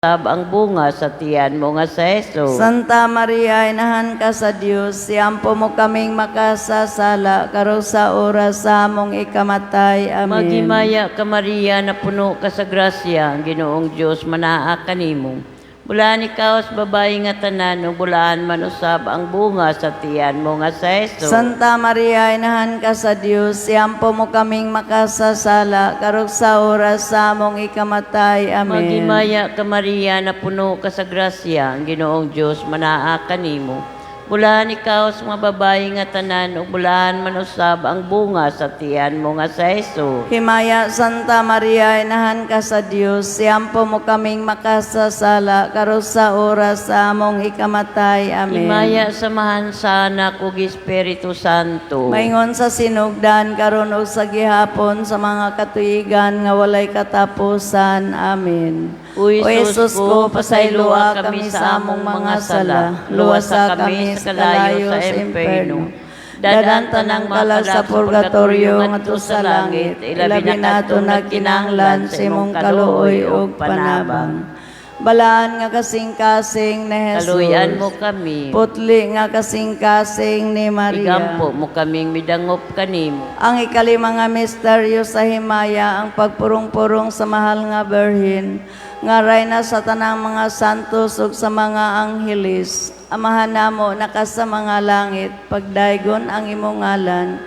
usab ang bunga sa tiyan mo nga sa Hesus. Santa Maria, inahan ka sa Dios, siampo mo kaming makasasala, karo sa oras sa among ikamatay. Amen. Maghimaya ka Maria, na puno ka sa grasya, ang Ginoong Dios manaa kanimo. Bulaan ikaw sa babae nga tanan, ug bulaan man usab ang bunga sa tiyan mo nga sa Hesus. Santa Maria, inahan ka sa Dios, siampo mo kaming makasasala, karo sa oras sa among ikamatay. Amen. Maghimaya ka Maria, na puno ka sa grasya, ang Ginoong Dios manaa kanimo. Bulaan ikaw sa mga babae nga tanan, ug bulaan man usab ang bunga sa tiyan mo nga sa Hesus. Himaya Santa Maria, inahan ka sa Dios, siampo mo kaming makasasala, karo sa oras sa among ikamatay. Amen. Himaya samahan sa Anak ug Espiritu Santo. Maingon sa sinugdan, karon ug sa gihapon, sa mga katuigan nga walay katapusan. Amen. O Jesus ko, pasayloa kami sa among mga sala, luwasa kami sa kalayo sa emperno. Dadan tanang malag sa purgatorio ngadto sa langit, ilabi na ato nagkinahanglan sa imong kaluoy ug panabang. Balaan nga kasing-kasing ni Jesus, Kaluyan mo kami, putli nga kasing-kasing ni Maria. igampo mo kaming midangop kanimo. Ang ikalima nga misteryo sa himaya, ang pagpurong-purong sa mahal nga Berhin, nga rayna sa tanang mga santos ug sa mga anghelis. Amahan namo naka sa mga langit, pagdaygon ang imong ngalan.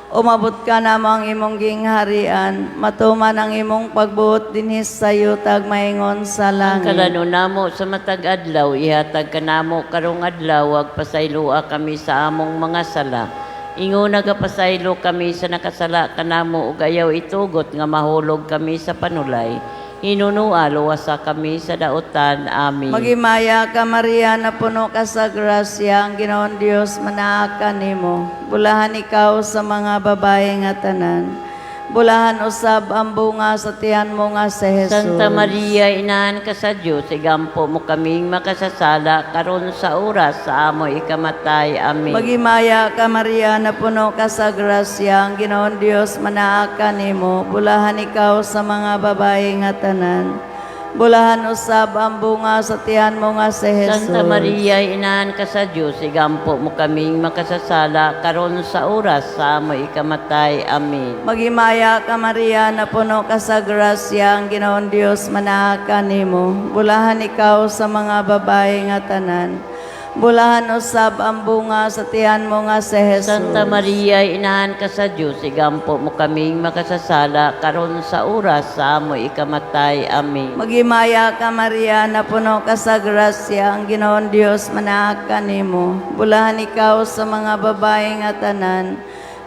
Umabot ka namo ang imong gingharian, matuman ang imong pagbuot dinhi sa yutag maingon sa Ang langit. kalano namo sa matag adlaw, ihatag kanamo karong adlaw, wag pasayloa kami sa among mga sala. Ingon nagapasaylo kami sa nakasala kanamo, ug ayaw itugot nga mahulog kami sa panulay. Hinunua luwasa kami sa daotan. Amen. Magimaya ka Maria, na puno ka sa grasya, ang Ginoong Dios manaa kanimo. Bulahan ikaw sa mga babae nga tanan. Bulahan usab ang bunga sa tiyan mo nga sa Jesus. Santa Maria, inahan ka sa Diyos, igampo mo kaming makasasala karon sa oras sa amo ikamatay. Amen. Magimaya ka Maria, na puno ka sa grasya, ang Ginoong Dios manaa kanimo. Bulahan ikaw sa mga babae nga tanan. Bulahan usab ang bunga sa tiyan mo nga sa Jesus. Santa Maria, inahan ka sa Diyos, igampo mo kaming makasasala karon sa oras sa amo ikamatay. Amen. Magimaya ka Maria, na puno ka sa grasya, ang Ginoong Dios manaa kanimo. Bulahan ikaw sa mga babae nga tanan. Bulahan usab ang bunga sa tiyan mo nga sa Jesus. Santa Maria, inahan ka sa Diyos, igampo mo kaming makasasala karon sa oras sa amo ikamatay. Amen. Magimaya ka Maria, na puno ka sa grasya, ang Ginoong Dios manaa kanimo. Bulahan ikaw sa mga babae nga tanan.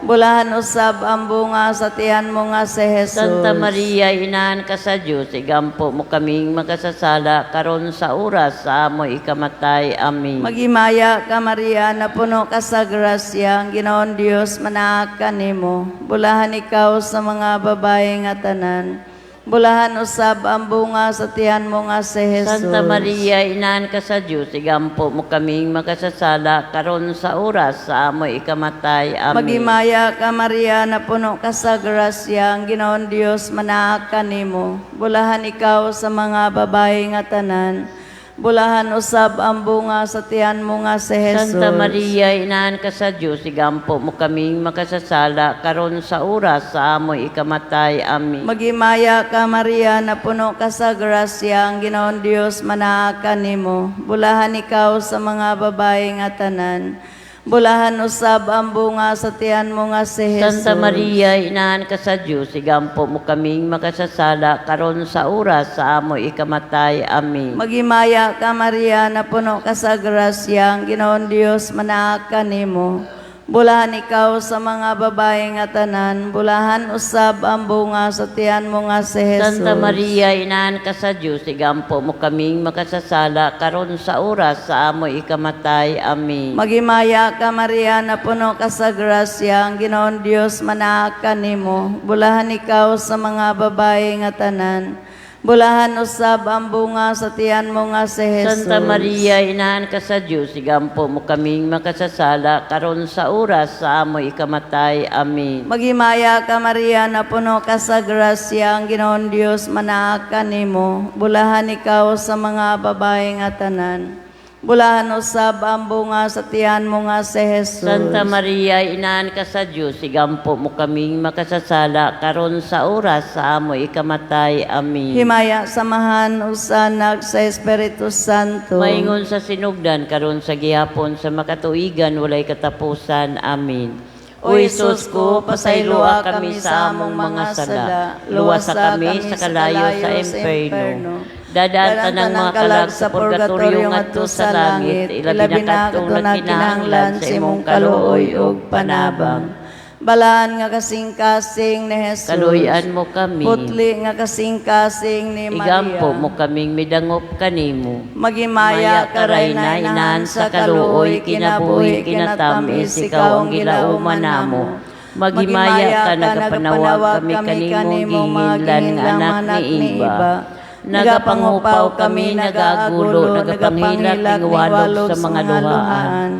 Bulahan usab ang bunga sa tiyan mo nga sa Jesus. Santa Maria, inahan ka sa Diyos, igampo mo kaming makasasala karon sa oras sa amo ikamatay. Amen. Magimaya ka Maria, na puno ka sa grasya, ang Ginoong Dios manaa kanimo. Bulahan ikaw sa mga babae nga tanan. Bulahan usab ang bunga sa tiyan mo nga sa Jesus. Santa Maria, inahan ka sa Diyos, igampo mo kaming makasasala karon sa oras sa amo ikamatay. Amen. Magimaya ka Maria, na puno ka sa grasya, ang Ginoong Dios manaa kanimo. Bulahan ikaw sa mga babae nga tanan. Bulahan usab ang bunga sa tiyan mo nga sa Jesus. Santa Maria, inahan ka sa Diyos, igampo mo kaming makasasala karon sa oras sa amo ikamatay. Amen. Magimaya ka Maria, na puno ka sa grasya, ang Ginoong Dios manaa kanimo. Bulahan ikaw sa mga babae nga tanan. Bulahan usab ang bunga sa tiyan mo nga sa Jesus. Santa Maria, inahan ka sa Diyos, igampo mo kaming makasasala karon sa oras sa amo ikamatay. Amen. Magimaya ka Maria, na puno ka sa grasya, ang Ginoong Dios manaa kanimo. Bulahan ikaw sa mga babae nga tanan. Bulahan usab ang bunga sa tiyan mo nga sa Jesus. Santa Maria, inahan ka sa Diyos, igampo mo kaming makasasala karon sa oras sa amo ikamatay. Amen. Magimaya ka Maria, na puno ka sa grasya, ang Ginoong Dios manaa kanimo. Bulahan ikaw sa mga babae nga tanan. Bulahan usab ang bunga sa tiyan mo nga si Jesus. Santa Maria, inahan ka sa Diyos, igampo mo kaming makasasala, karon sa oras sa amoy ikamatay. Amen. Maghimaya ka Maria na puno ka sa grasya, ang Ginoong Dios manaa ka nimo. Bulahan ikaw sa mga babae nga tanan. Bulahan usab ang bunga sa tiyan mo nga si Jesus. Santa Maria, inahan ka sa Diyos, igampo mo kaming makasasala, karon sa oras sa amoy ikamatay. Amen. Himaya samahan usanag sa Espiritu Santo. Maingon sa sinugdan, karon sa gihapon sa makatuigan, walay katapusan. Amen. O Jesus ko, pasayloa kami sa among mga sala, luwasa kami sa kalayo sa emperno. Dadaan tanang mga kalag sa purgatorio ngadto sa langit, ilabi na kadtong nagkinahanglan sa imong kaluoy ug panabang. Balaan nga kasing-kasing ni Jesus. Kaluyan mo kami. Putli nga kasing-kasing ni Maria. Igampo mo kaming midangop kanimo. Magimaya karay na inahan sa kaluoy, kinabuhi, kinatamis, ikaw ang gilauman namo. Magimaya ka nagapanawag kami kanimo, minglan nga anak ni Iba. Nagapangupaw kami, nagaagulo, nagapanghilak, tingwalog sa mga luhaan.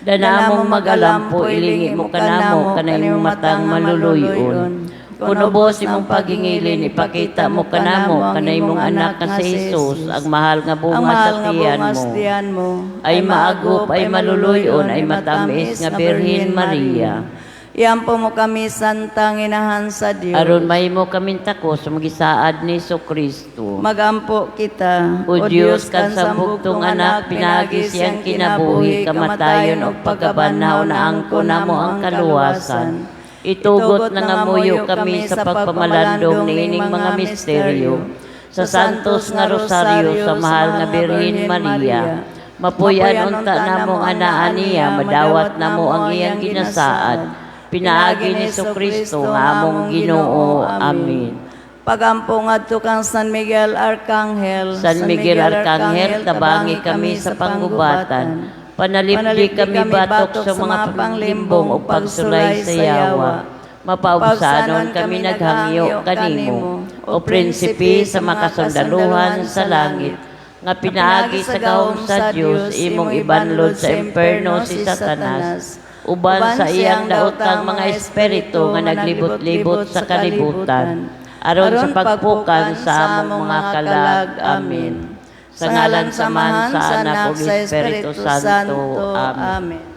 Danamong magalampo, ilingi mo kanamo, kanayong matang maluluyon. Kunubos imong pagingilin, ipakita mo kanamo, kanayong anak na si Jesus, ang mahal nga bunga sa tiyan mo. Ay maagop, ay maluluyon, ay matamis nga Birhen Maria. Iampo mo kami santang inahan sa Dios. Aron mahimo kaming tako sa magisaad ni Kristo. Magampo kita. O Diyos, kan sa bugtong anak, pinagi siyang kinabuhi, kamatayon o pagkabanhaw na angko namo ang kaluwasan. Itugot na ngamuyo kami sa pagpamalandong niining mga misteryo. Sa santos nga rosaryo, sa mahal nga Birhen Maria. Mapuyan unta namong anaan niya, madawat namo ang iyang ginasaad. Pinaagi ni Kristo nga among Ginoo. Amen. Pagampo ngadto kang San Miguel Arcangel. San Miguel Arcangel, tabangi kami sa panggubatan. Panalipdi kami batok sa mga panglimbong o pagsulay sa yawa. Mapaubsanon kami naghangyo kanimo, o prinsipe sa makasandaluhan sa langit. Nga pinaagi sa gahom sa Diyos, imong ibanlod sa emperno si Satanas. Uban sa iyang daotang mga espiritu nga naglibot-libot sa kalibutan, aron sa pagpukan sa among mga kalag. Amen. Sa ngalan samahan sa Anak ug Espiritu Santo. Amen.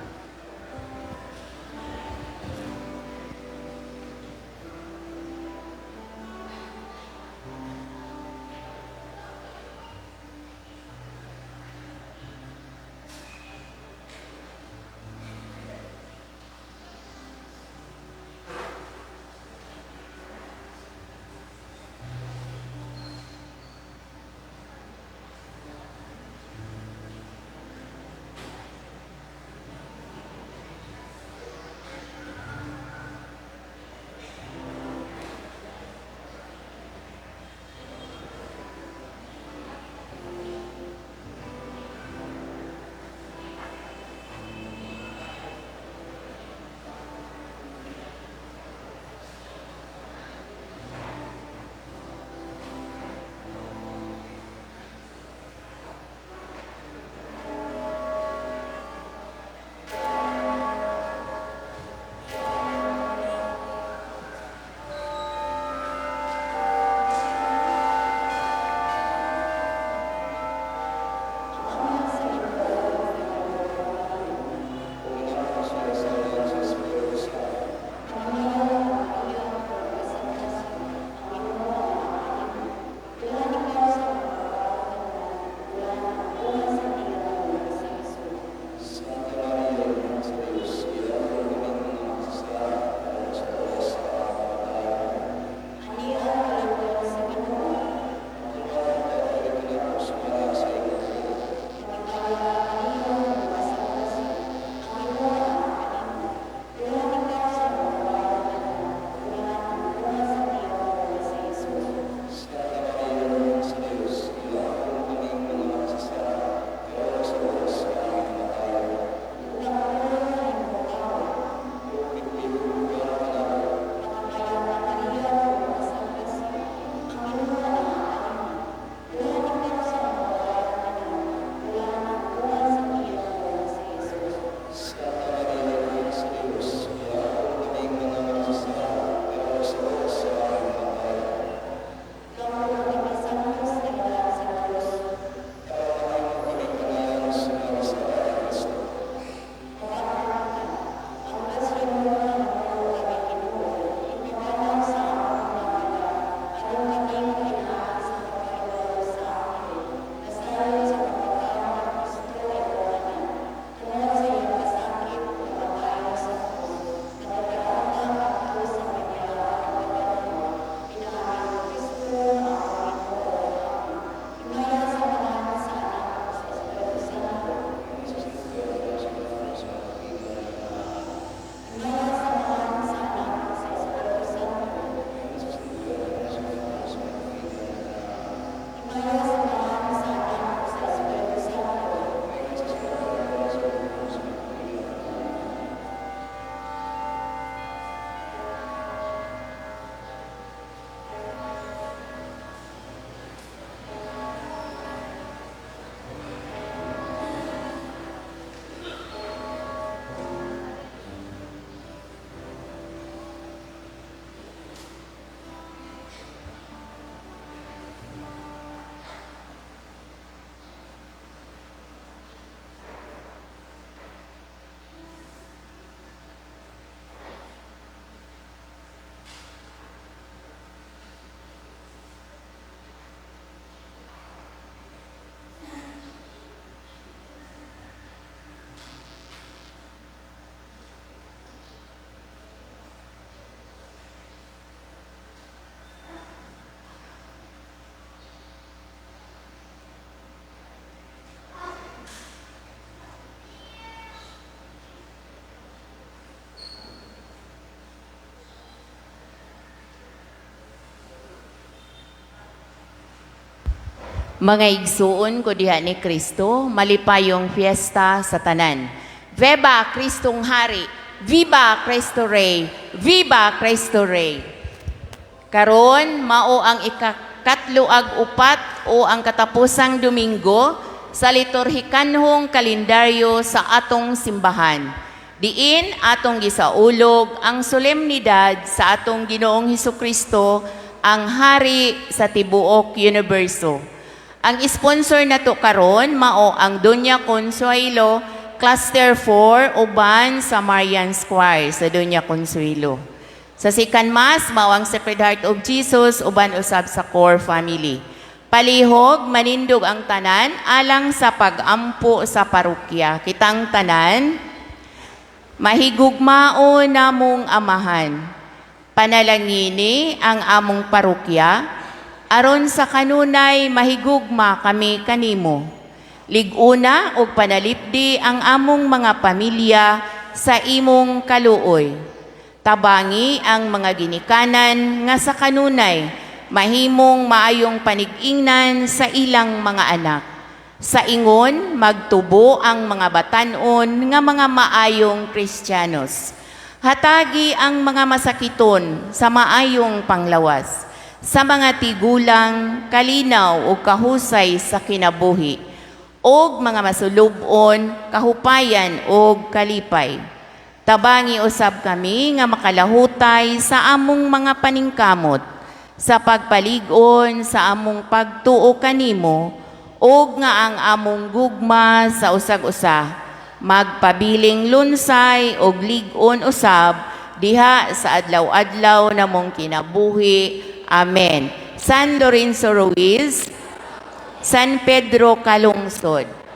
Mga igsuon ko diha ni Kristo, malipayong fiesta sa tanan. Viva Kristong Hari! Viva Cristo Rey! Viva Cristo Rey! Karon mao ang ikakatluag upat o ang katapusang Domingo sa liturhikanhong kalendaryo sa atong simbahan. Diin atong gisaulog ang solemnidad sa atong Ginoong Hesukristo, ang Hari sa tibuok universo. Ang sponsor nato karon mao ang Doña Consuelo, Cluster 4 uban sa Marian Square sa Doña Consuelo. Sa Second Mass mao ang Sacred Heart of Jesus uban usab sa core family. Palihog manindog ang tanan alang sa pag-ampo sa parokya. Kitang tanan mahigugmao namong amahan. Panalangini ang among parokya aron sa kanunay mahigugma kami kanimo. Liguna og panalipdi ang among mga pamilya sa imong kaluoy. Tabangi ang mga ginikanan nga sa kanunay mahimong maayong panig-ingnan sa ilang mga anak. Sa ingon magtubo ang mga batan-on nga mga maayong Kristiyanos. Hatagi ang mga masakiton sa maayong panglawas. Sa mga tigulang, kalinaw o kahusay sa kinabuhi, o mga masulubon, kahupayan o kalipay. Tabangi usab kami nga makalahutay sa among mga paningkamot, sa pagpaligon sa among pagtuo kanimo, o nga ang among gugma sa usag-usa, magpabiling lunsay o ligon usab, diha sa adlaw-adlaw namong kinabuhi. Amen. San Lorenzo Ruiz, San Pedro Calungsod.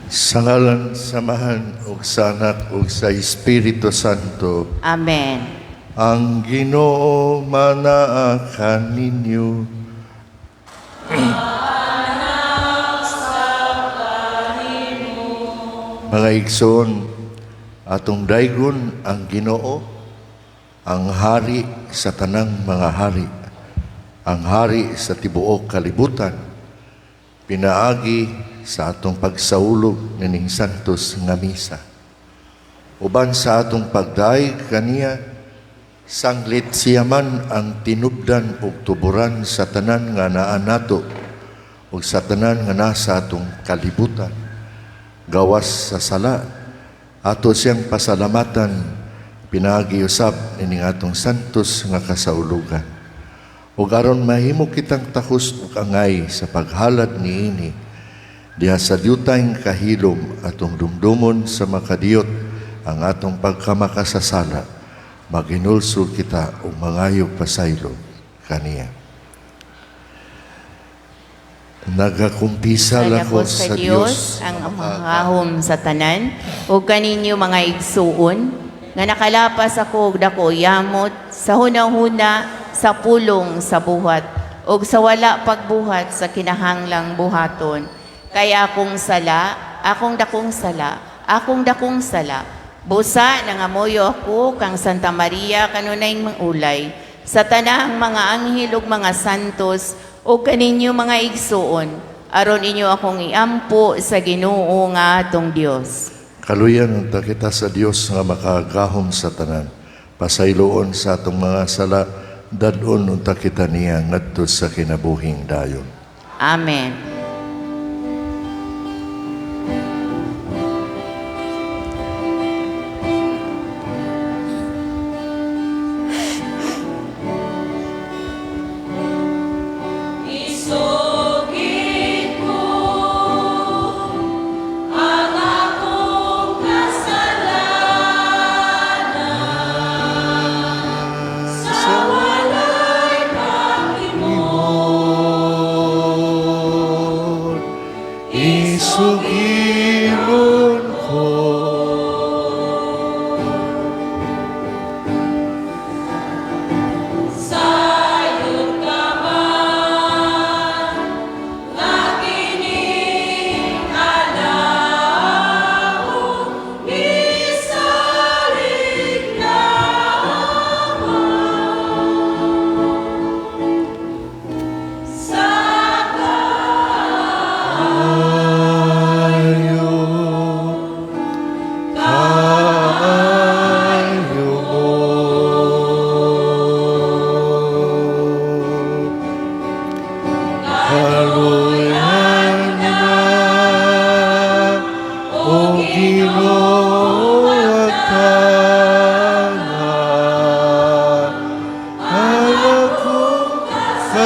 Sa ngalan, samahan, ug sa anak, ug sa Espiritu Santo, Amen. ang Ginoo manaa kaninyo. Mga igsoon, atong daygon ang Ginoo, ang hari sa tanang mga hari, ang hari sa tibuok kalibutan, pinaagi sa atong pagsaulog nining santos nga misa. Uban sa atong pagdaig kaniya, sanglit siya man ang tinubdan ug tuburan sa tanan nga naa nato ug sa tanan nga nasa atong kalibutan. Gawas sa sala, ato siyang pasalamatan, pinagiusap nining atong santos nga kasaulugan. Ug aron mahimo kitang takos ug angay sa paghalad niini, diha sa diutayng kahilom atong dumdumon sa makadiyot ang atong pagkamakasasala, maginulsol kita ug mangayog pasaylo kaniya. Nagakumpisal ako sa Dios ang amahahom sa tanan, ug kaninyo mga igsuon, nga nakalapas ako og dako yamot sa hunahuna sa pulong sa buhat, ug sa wala pagbuhat sa kinahanglang buhaton. Kaya akong dakong sala, busa nangamoyo ako kang Santa Maria kanunay mangulay, sa tanang mga anghel ug mga santos, o kaninyo mga igsuon, aron inyo akong iampo sa Ginoo nga atong Dios. Kaluyan unta kita sa Dios nga makagahom sa tanan. Pasayloon sa atong mga sala, dadon unta kita niya ngadto sa kinabuhing dayon. Amen. Isugilon ko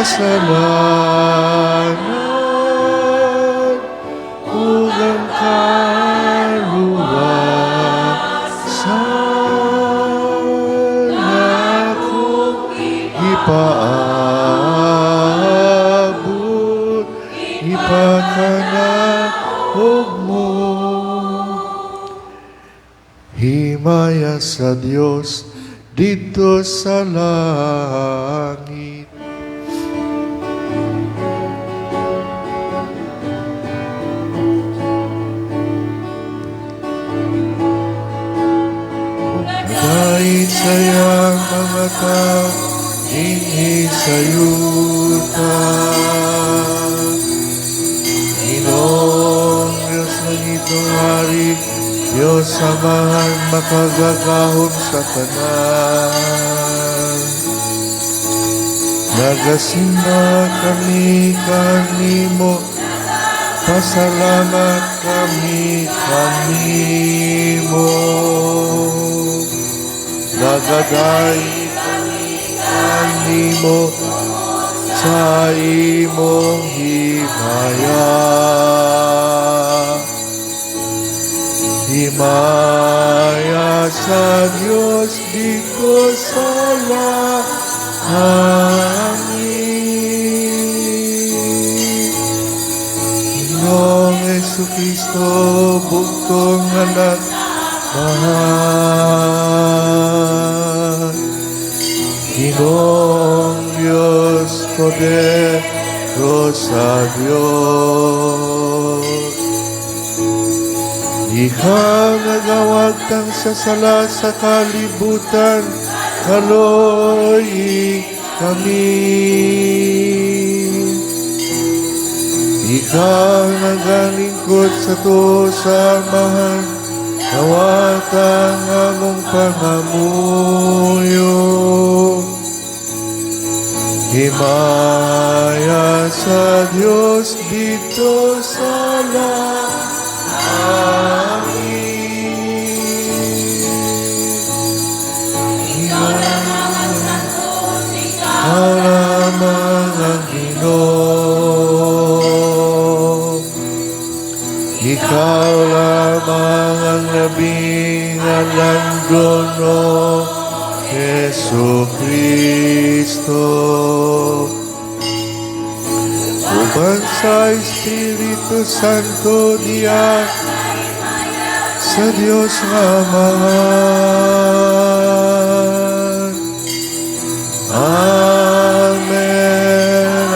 kasalanan ug ang kaluwasan akong ipaabot, ipakanaog mo. Himaya sa Dios dito sa langit. Dahil sayang mga tao, hingi sa yuta. Ginoong Diyos ng itong hari, Diyos samahan makagagahom sa tanan. Nagasimba kami kanimo, pasalamat kami kanimo. Nagaday kami kanimo sa imong himaya. Himaya sa Diyos dito sa langit. Ginoong Jesucristo, Kristo, bugtong anak mahal. Ginoong Diyos, Kodero sa Diyos. Ikaw nagawag tang sa sala sa kalibutan, kaloy kami. Ikaw nagalingkod sa to sa amahan, nawatan among pangamuyo. Himaya sa Diyos dito sa lamang ang Ginoo. Ikaw lamang ang labing alandono, Yesu Kristo. Uban sa Espiritu Santo diya sa Diyos Amahan. Amen.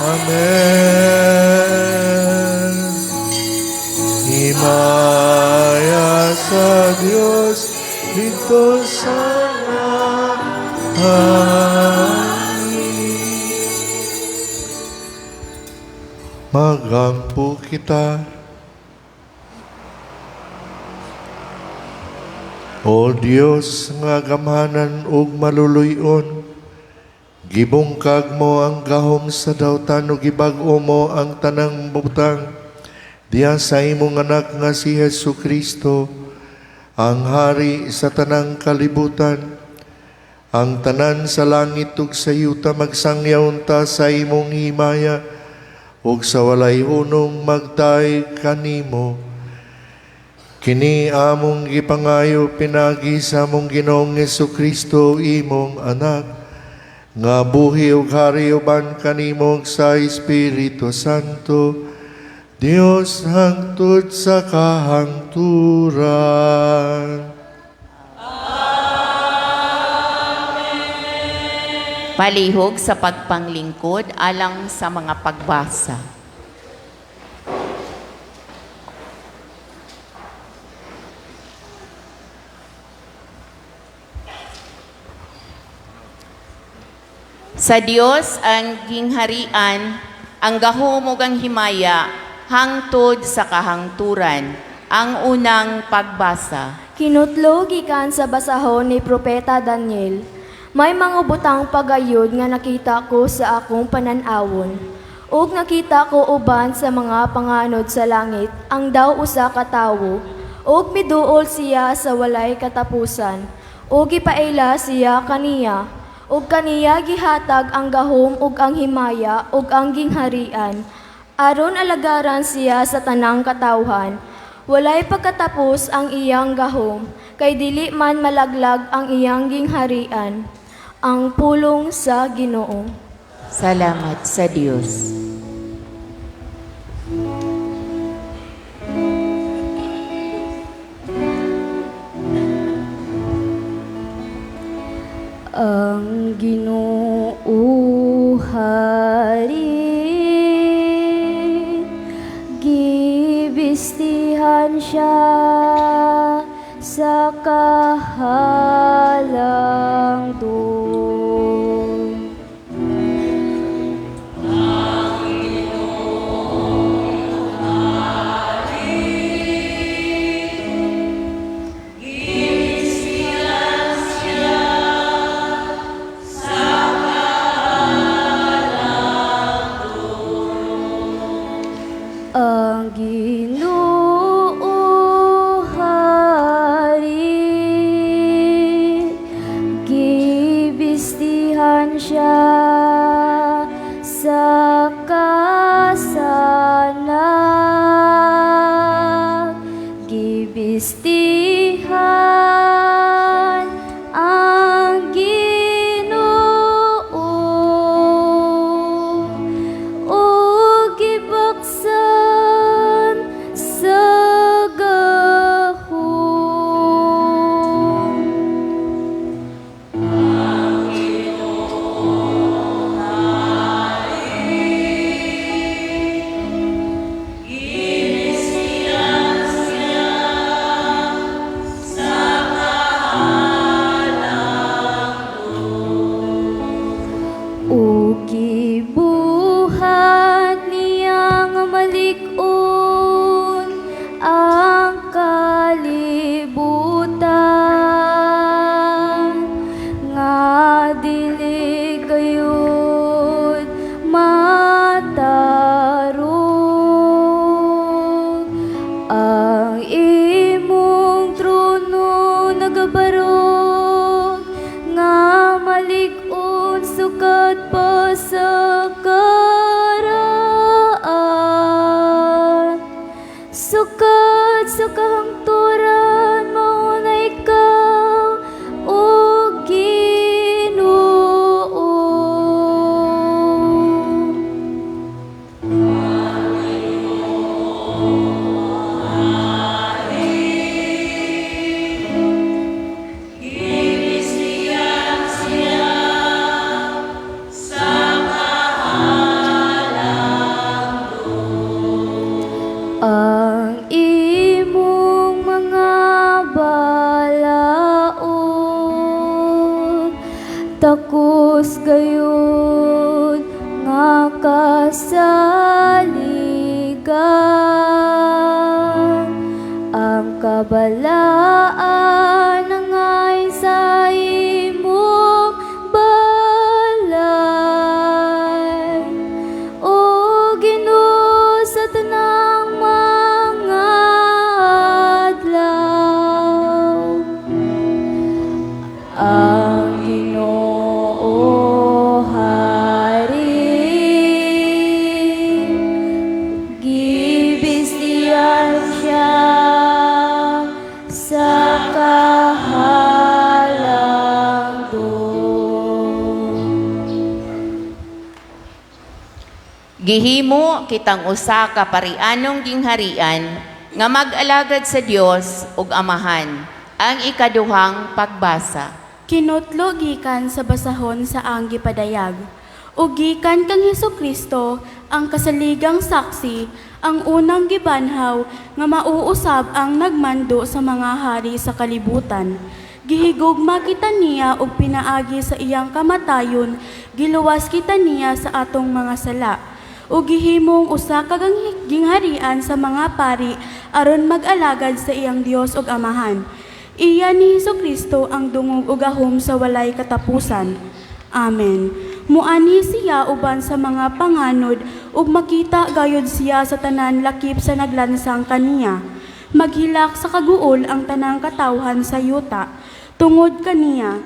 Amen. Himaya sa Diyos dito sa magampo kita. O Dios nga gamhanan ug maluluyon, gibungkag mo ang gahom sa dawtan ug gibag-o mo ang tanang butang diya sa imong anak nga si Hesu Kristo, ang hari sa tanang kalibutan. Ang tanan sa langit ug sa yuta magsangyaw ta sa imong himaya, ug sa walay hunong magtay kanimo. Kini among gipangayo pinagi sa among Ginoong Jesucristo imong anak, nga buhi ug hari uban kanimo sa Espiritu Santo, Dios hangtod sa kahangturan. Palihog sa pagpanglingkod alang sa mga pagbasa. Sa Dios ang gingharian, ang gahom ug ang himaya, hangtod sa kahangturan. Ang unang pagbasa. Kinutlo gikan sa basahon ni Propeta Daniel. May mga butang pagayod nga nakita ko sa akong pananawon. Ug nakita ko uban sa mga panganod sa langit, ang daw usa ka tawo. Ug miduol siya sa walay katapusan. Ug gipaila siya kaniya. Ug kaniya gihatag ang gahom ug ang himaya ug ang gingharian. Aron alagaran siya sa tanang katawhan. Walay pagkatapos ang iyang gahom, kay dili man malaglag ang iyang gingharian. Ang pulong sa Ginoo. Salamat sa Diyos. Ang Ginoo hari, gibistihan siya sa kahalangdon. Ang Ginoo hari, gibis Sukad sa kahangturan mo na ikaw, O Ginoo. Ang imong mga balaod takos gayud nga kasaligan. Ang kabalaan nangay sa imong balay, O Ginoo, sa tanang mga adlaw. Ang Ginoo hari, gibisiyan siya sa kahalangdon. Gihimo kitang usa ka parianong gingharian nga mag-alagad sa Dios ug Amahan. Ang ikaduhang pagbasa. Kinutlo gikan sa basahon sa anggi padayag. Ug gikan kang Hesukristo ang kasaligang saksi, ang unang gibanhaw nga mauusab ang nagmando sa mga hari sa kalibutan. Gihigugma kita niya ug pinaagi sa iyang kamatayon, giluwas kita niya sa atong mga sala. Ug gihimong usa ka gingharian sa mga pari aron mag-alagad sa iyang Dios ug Amahan. Iya ni Hesukristo ang dungog ug gahom sa walay katapusan. Amen. Muani siya uban sa mga panganod ug makita gayud siya sa tanan lakip sa naglansang kaniya. Maghilak sa kaguol ang tanang katawhan sa yuta. Tungod kaniya,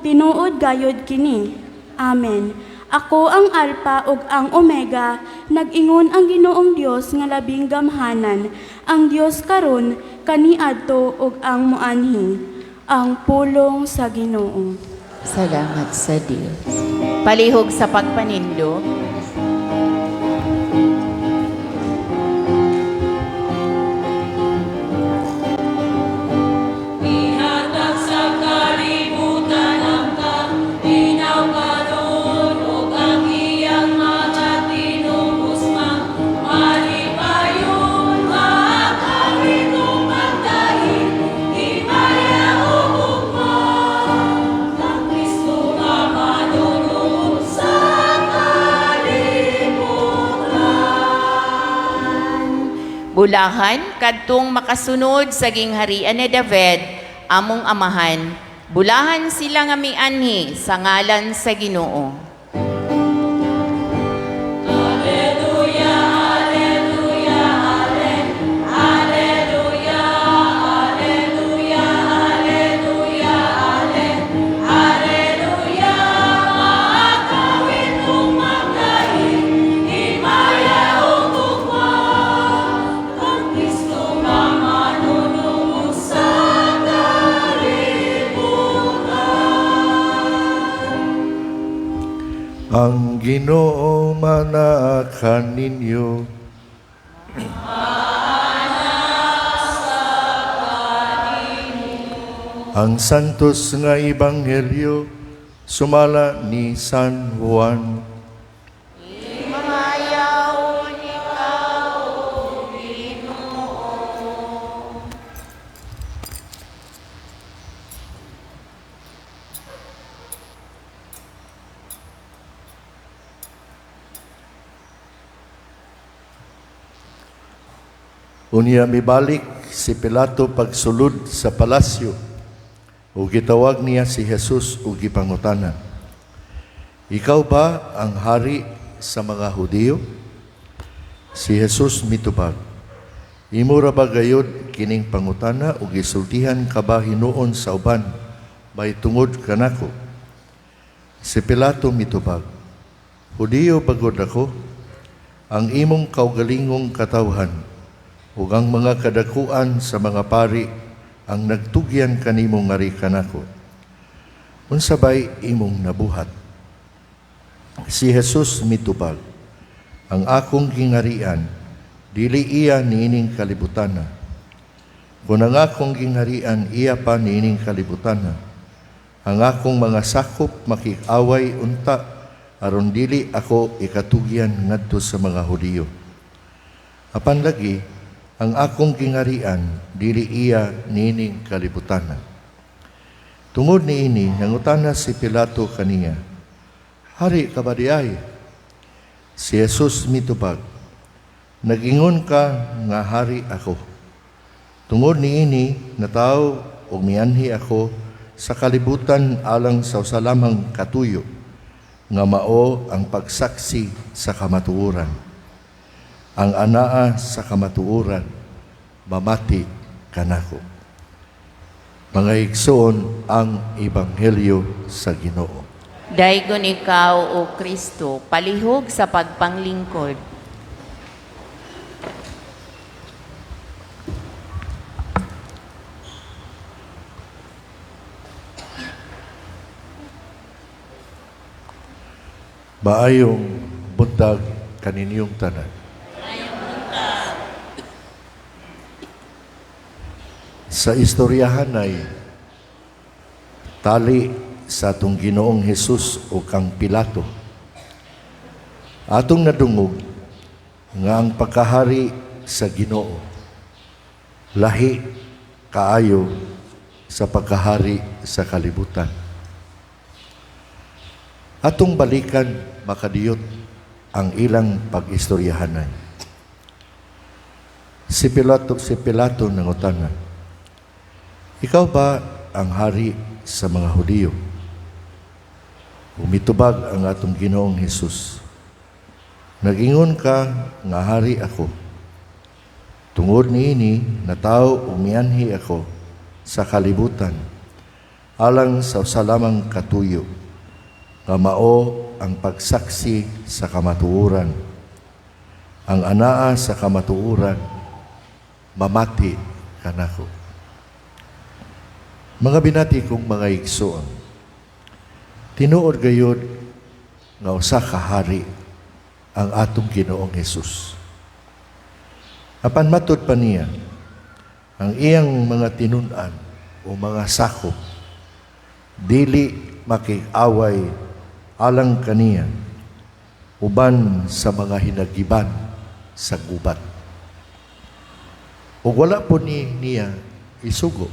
tinuod gayud kini. Amen. Ako ang Alpha ug ang Omega, nag-ingon ang Ginoong Dios nga labing gamhanan, ang Dios karon, kaniadto ug ang muanhi, ang pulong sa Ginoo. Salamat sa Dios. Palihog sa pagpanindo. Bulahan kadtong makasunod sa gingharian ni David, among Amahan. Bulahan sila nga mianhi sa ngalan sa Ginoo. Ang Ginoo manaakan ninyo. Ang santos nga ebanghelyo sumala ni San Juan. Unya mibalik si Pilato pagsulod sa palasyo ug gitawag niya si Jesus ug gipangutana, "Ikaw ba ang hari sa mga Hudiyo?" Si Jesus mitubag, "Imo ra ba gayud kining pangutana ug gisultihan ka ba hinuon sa uban may tungod kanako?" Si Pilato mitubag, "Hudiyo pagod ako, ang imong kaugalingong katawhan ug ang mga kadakuan sa mga pari ang nagtugyan kanimo ngari kanako. Unsabay imong nabuhat. Si Jesus mitubag, ang akong gingarian, dili iya niining kalibutana. Kung ang akong gingarian, iya pa niining kalibutana. Ang akong mga sakop makikaway unta, aron dili ako ikatugyan ngadto sa mga Hudiyo. Apan lagi, ang akong gingarian, dili iya niining kalibutana. Tungod niini, nangutana si Pilato kaniya, "Hari ka ba diay?" Si Jesus mitubag, "Nag-ingon ka nga hari ako. Tungod niini, nataw o mianhi ako sa kalibutan alang sa usalamang katuyo, nga mao ang pagsaksi sa kamatuoran. Ang anaa sa kamatuoran, mamati kanako." Mga igsoon, ang Ebanghelyo sa Ginoo. Daygon ikaw, O Kristo, palihog sa pagpanglingkod. Maayong buntag kaninyong tanan. Sa istoryahan ay tali sa atong Ginoong Hesus o kang Pilato. Atong nadungog nga ang pagkahari sa Ginoo lahi kaayo sa pagkahari sa kalibutan. Atong balikan makadiyot ang ilang pag-istoryahanay. Si Pilato nangutana, "Ikaw ba ang hari sa mga Hudiyo?" Umitubag ang atong Ginoong Hesus, "Nag-ingon ka nga hari ako. Tungod niini, nataw umianhi ako sa kalibutan, alang sa usalamang katuyo, nga mao ang pagsaksi sa kamatuoran. Ang anaa sa kamatuoran, mamati kanako." Mga binati kong mga igsoon, tinuod gayud nga usa ka hari ang atong Ginoong Hesus. Apan matud pa niya, ang iyang mga tinun-an o mga sakop dili makikaway alang kaniya uban sa mga hinagiban sa gubat. Ug wala po niya isugo.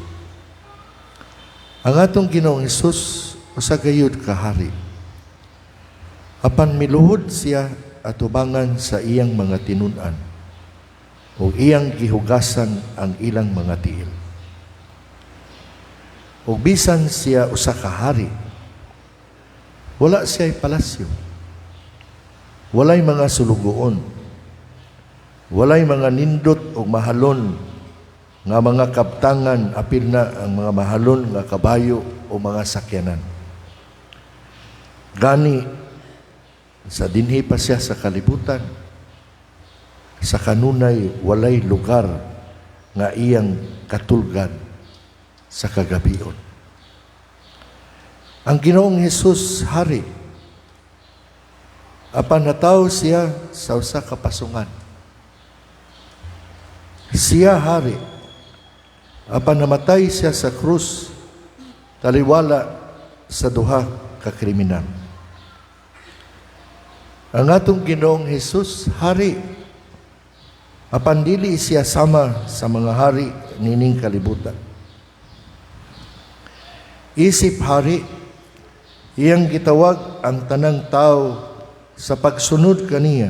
Ang atong Ginoong Hesus usa gayud ka hari. Apan miluhod siya atubangan sa iyang mga tinun-an ug iyang gihugasan ang ilang mga tiil. Ug bisan siya usa ka hari, wala siya'y palasyo. Walay mga sulugoon. Walay mga nindot o mahalon nga mga kaptangan, apil na ang mga mahalon nga kabayo o mga sakyanan. Gani, sa dinhi pa siya sa kalibutan, sa kanunay walay lugar nga iyang katulgan sa kagabion. Ang Ginoong Hesus hari, apan nataw siya sa usa ka pasungan. Siya hari, apan namatay siya sa krus, taliwala sa duha ka kriminal. Ang atong Ginoong Hesus hari, apan dili siya sama sa mga hari nining kalibutan. Isip hari, iyang gitawag ang tanang tao sa pagsunod kaniya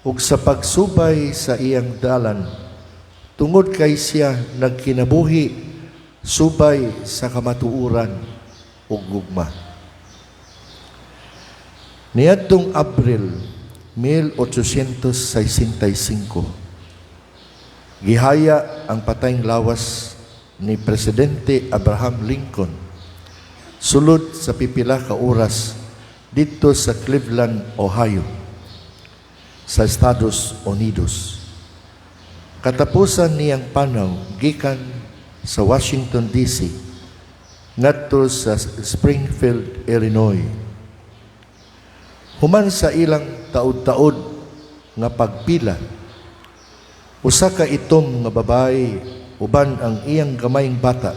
ug sa pagsubay sa iyang dalan, tungod kay siya nagkinabuhi subay sa kamatuoran ug gugma. Niadtong Abril 1865, gihaya ang patayng lawas ni Presidente Abraham Lincoln sulod sa pipila ka oras dito sa Cleveland, Ohio, sa Estados Unidos. Katapusan niyang panaw gikan sa Washington DC ngadto sa Springfield, Illinois. Human sa ilang taud-taud nga pagpila, usa ka itom nga babae uban ang iyang gamayng bata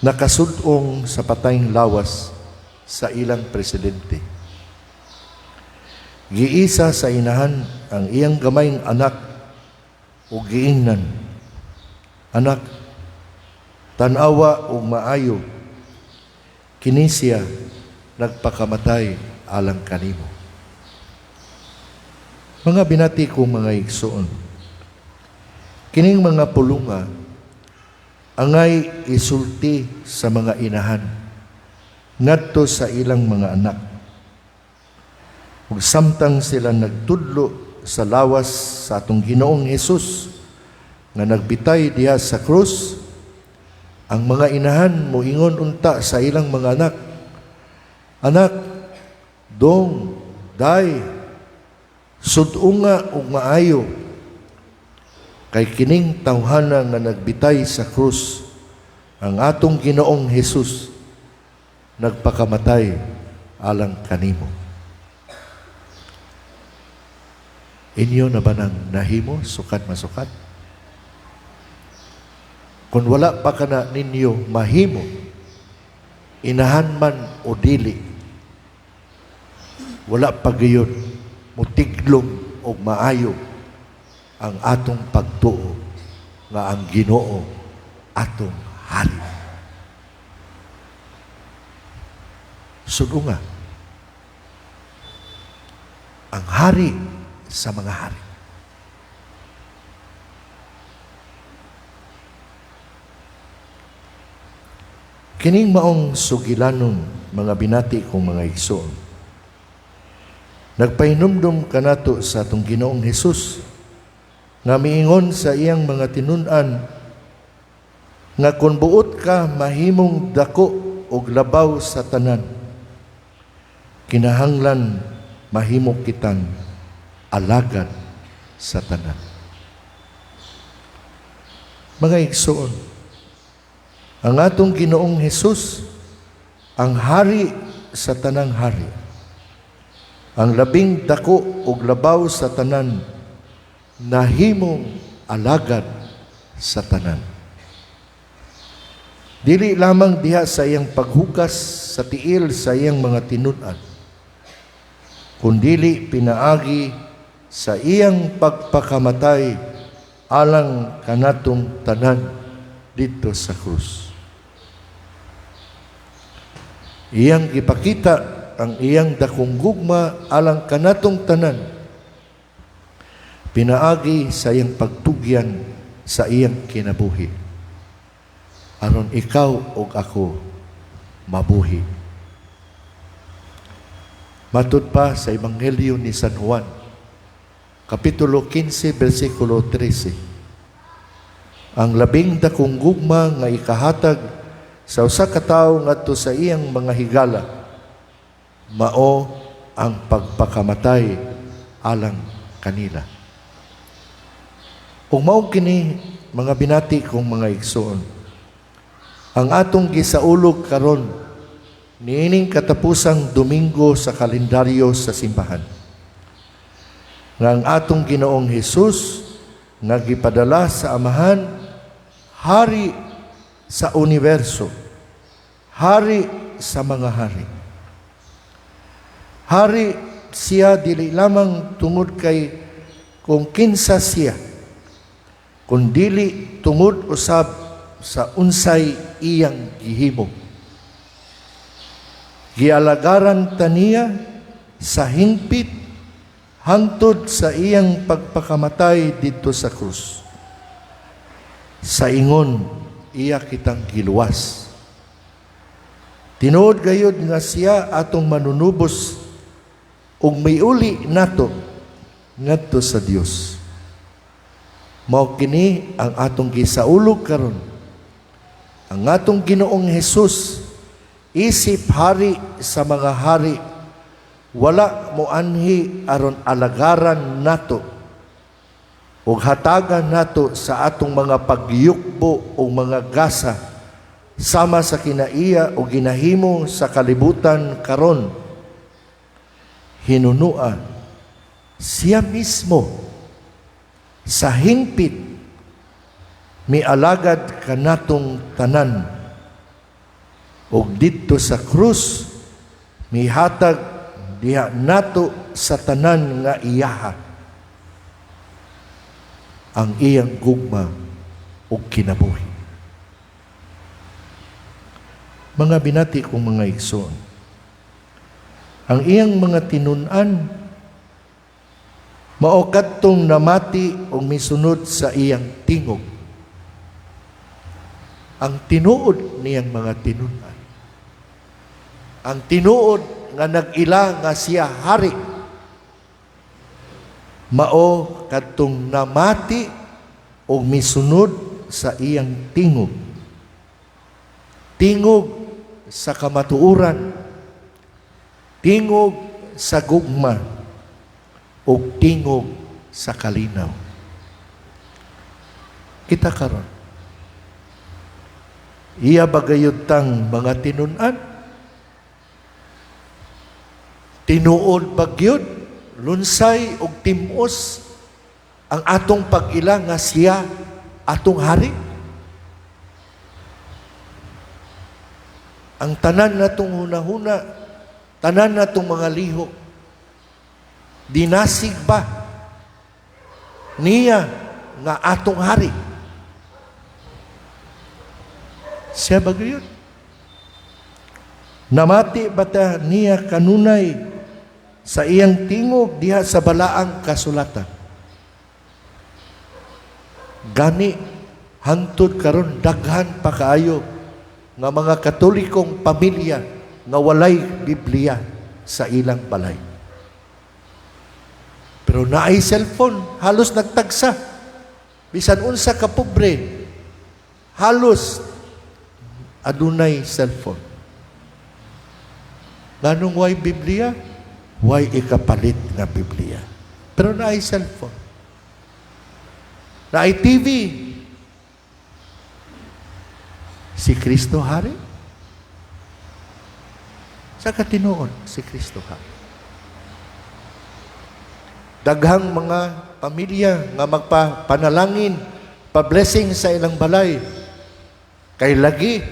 nakasud-ong sa patayng lawas sa ilang presidente. Giisa sa inahan ang iyang gamayng anak o giingnan, "Anak, tanawa o maayo, kini siya nagpakamatay alang kanimo." Mga binati kong mga igsoon, kining mga pulunga angay isulti sa mga inahan ngadto sa ilang mga anak. Ug samtang sila nagtudlo sa lawas sa atong Ginoong Hesus nga nagbitay diha sa krus, ang mga inahan moingon unta sa ilang mga anak, "Anak, dong, day, sud-unga ug maayo, kay kining tawhana nga nagbitay sa krus, ang atong Ginoong Hesus, nagpakamatay alang kanimo." Inyo na ba nang nahimo sukat masukat? Kung wala pa ka na ninyo mahimo, inahan man o dili, wala pa gayon mutiglom o maayo ang atong pagtuo nga ang Ginoo atong hari. Sugo nga, ang hari sa mga hari. Kining maong sugilanon, mga binati kong mga igsoon, nagpahinumdum kanato sa atong Ginoong Hesus nga miingon sa iyang mga tinun-an nga kung buot ka mahimong dako og labaw sa tanan, kinahanglan mahimo kitang alagad sa tanan. Mga igsoon, ang atong Ginoong Hesus ang hari sa tanang hari, ang labing dako ug labaw sa tanan, nahimong alagad sa tanan. Dili lamang diha sa iyang paghukas sa tiil sa iyang mga tinun-an, kundili pinaagi sa iyang pagpakamatay alang kanatong tanan dito sa krus. Iyang ipakita ang iyang dakong gugma alang kanatong tanan, pinaagi sa iyang pagtugyan sa iyang kinabuhi, aron ikaw ug ako mabuhi. Matud pa sa Ebanghelyo ni San Juan, Kapitulo 15, versikulo 13, ang labing dakong gugma nga ikahatag sa usa ka tawo ngadto sa iyang mga higala, mao ang pagpakamatay alang kanila. Ug mao kini, mga binati kong mga igsoon, ang atong gisaulog karon niining katapusang Domingo sa kalendaryo sa simbahan, nga ang atong Ginoong Hesus nga gipadala sa Amahan, hari sa universo, hari sa mga hari. Hari siya dili lamang tungod kay kung kinsa siya, kundili tungod usab sa unsay iyang gihimo. Gialagaran taniya sa hingpit hangtod sa iyang pagpakamatay dito sa krus. Sa ingon, iya kitang giluwas. Tinuod gayud nga siya atong manunubos ug miuli nato ngadto sa Dios. Mao kini ang atong gisaulog karon. Ang atong Ginoong Hesus, isip hari sa mga hari, wala mo anhi aron alagaran nato, ug hatagan nato sa atong mga pagyukbo o mga gasa sama sa kinaiya o ginahimo sa kalibutan karon. Hinunua siya mismo sa hingpit mialagad kanatong tanan ug didto sa krus mihatag diha nato sa tanan nga iyaha ang iyang gugma ug kinabuhi. Mga binati kong mga igsoon, ang iyang mga tinun-an mao kadtong namati o misunod sa iyang tingog. Ang tinuod niyang mga tinun-an, ang tinuod nga nag-ila nga siya hari, mao kadtong namati o misunod sa iyang tingog. Tingog sa kamatuoran, tingog sa gugma, o tingog sa kalinaw. Kita karon, iya bagayod tang mga tinun-an, tinuod bagyod, lunsay og timos ang atong pag-ila nga siya atong hari. Ang tanan natong hunahuna, tanan natong mga liho, dinasig ba niya nga atong hari? Siya ba gayon? Namati ba ta niya kanunay sa iyang tingog diha sa balaang kasulatan? Gani hangtod karon daghan pa kaayo nga mga Katolikong pamilya nga walay Biblia sa ilang balay. Pero naay cellphone, halos nagtagsa. Bisan unsa ka pobre, halos adunay cellphone. Nganong way Biblia? Way ikapalit nga Biblia. Pero naay cellphone. Naay TV. Si Kristo hari? Sa katinuon, si Kristo hari. Daghang mga pamilya nga magpapanalangin, pa-blessing sa ilang balay. Kay lagi,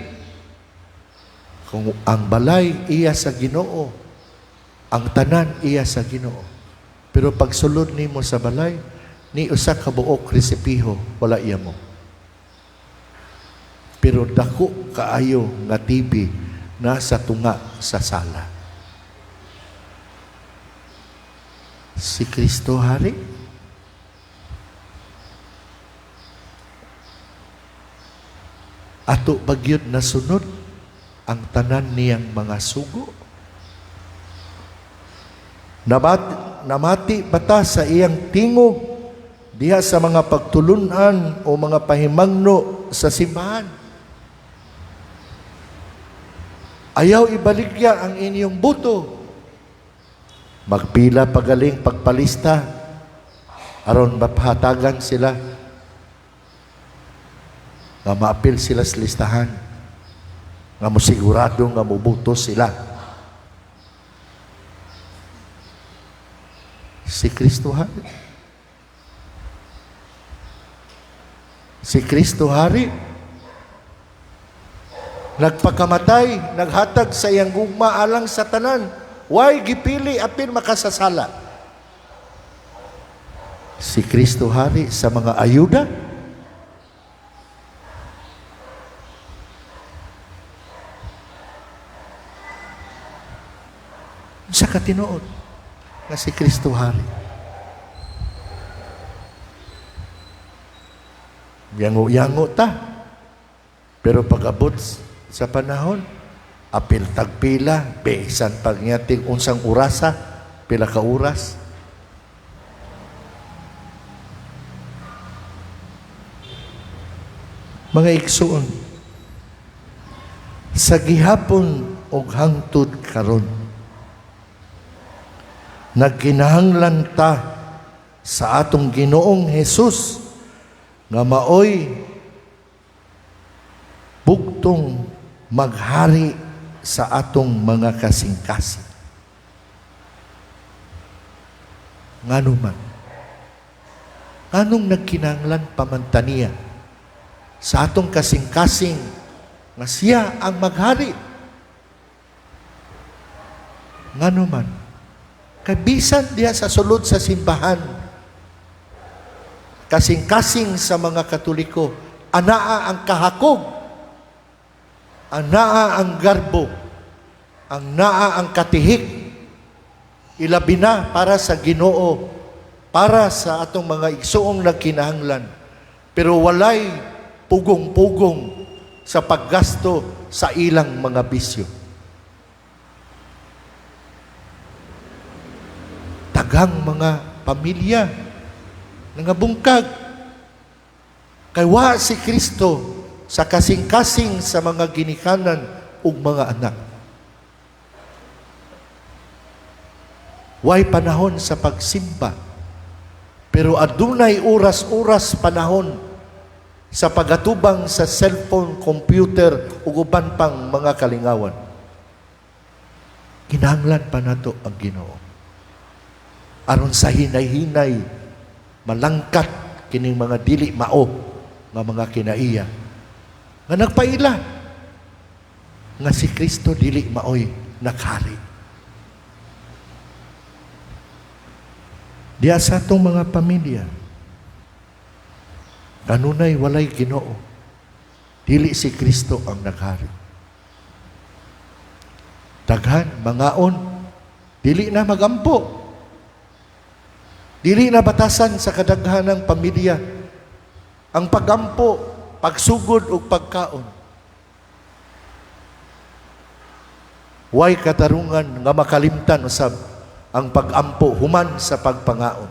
kung ang balay iya sa Ginoo, ang tanan iya sa Ginoo. Pero pag sulod nimo sa balay, ni usa ka buok resipiho, wala iya mo. Pero dako kaayo nga TV nasa tunga sa sala. Si Kristo hari? Ato bagyod na sunod ang tanan niyang mga sugo. Namati bata sa iyang tingog diha sa mga pagtulunan o mga pahimangno sa simbahan. Ayaw ibaligya ang inyong buto. Magpila pagaling pagpalista aron mapahatagan sila nga maapil sila sa listahan nga mosigurado nga mubuto sila. Si Kristo hari. Si Kristo hari nagpakamatay, naghatag sa iyang gugma alang sa tanan. Way gipili apil makasasala. Si Kristo hari sa mga ayuda. Sa katinuod na si Kristo hari. Yango-yango ta. Pero pag-abot sa panahon, apil tagpila, besan pagnyating unsang urasa, pila ka oras. Mga igsoon, sa gihapon og hangtod karon, nagkinahanglan ta sa atong Ginoong Hesus nga maoy bugtong maghari sa atong mga kasing-kasing. Ngano man, nganong nagkinahanglan pamantaniya sa atong kasing-kasing nga siya ang maghari? Ngano man, kay bisan diya sa sulod sa simbahan, kasing-kasing sa mga Katoliko, anaa ang kahakog, anaa ang garbo, ang naa ang katihik, ilabi na para sa Ginoo, para sa atong mga igsoong nagkinahanglan, pero walay pugong-pugong sa paggasto sa ilang mga bisyo. Taghang mga pamilya nangabungkag kay wa si Kristo sa kasing-kasing sa mga ginikanan ug mga anak. Way panahon sa pagsimba, pero adunay oras-oras panahon sa pagatubang sa cellphone, computer ug uban pang mga kalingawan. Kinahanglan pa nato ang Ginoo aron sa hinay-hinay malangkat kining mga dili mao nga mga kinaiya nga nagpaila nga si Kristo dili maoy naghari. Diya sa atong mga pamilya, kanunay walay Ginoo, dili si Kristo ang naghari. Daghan, mangaon, dili na magampo, dili na batasan sa kadaghanang pamilya ang pagampo, pagsugod o pagkaon. Way katarungan nga makalimtan usab ang pagampo human sa pagpangaon.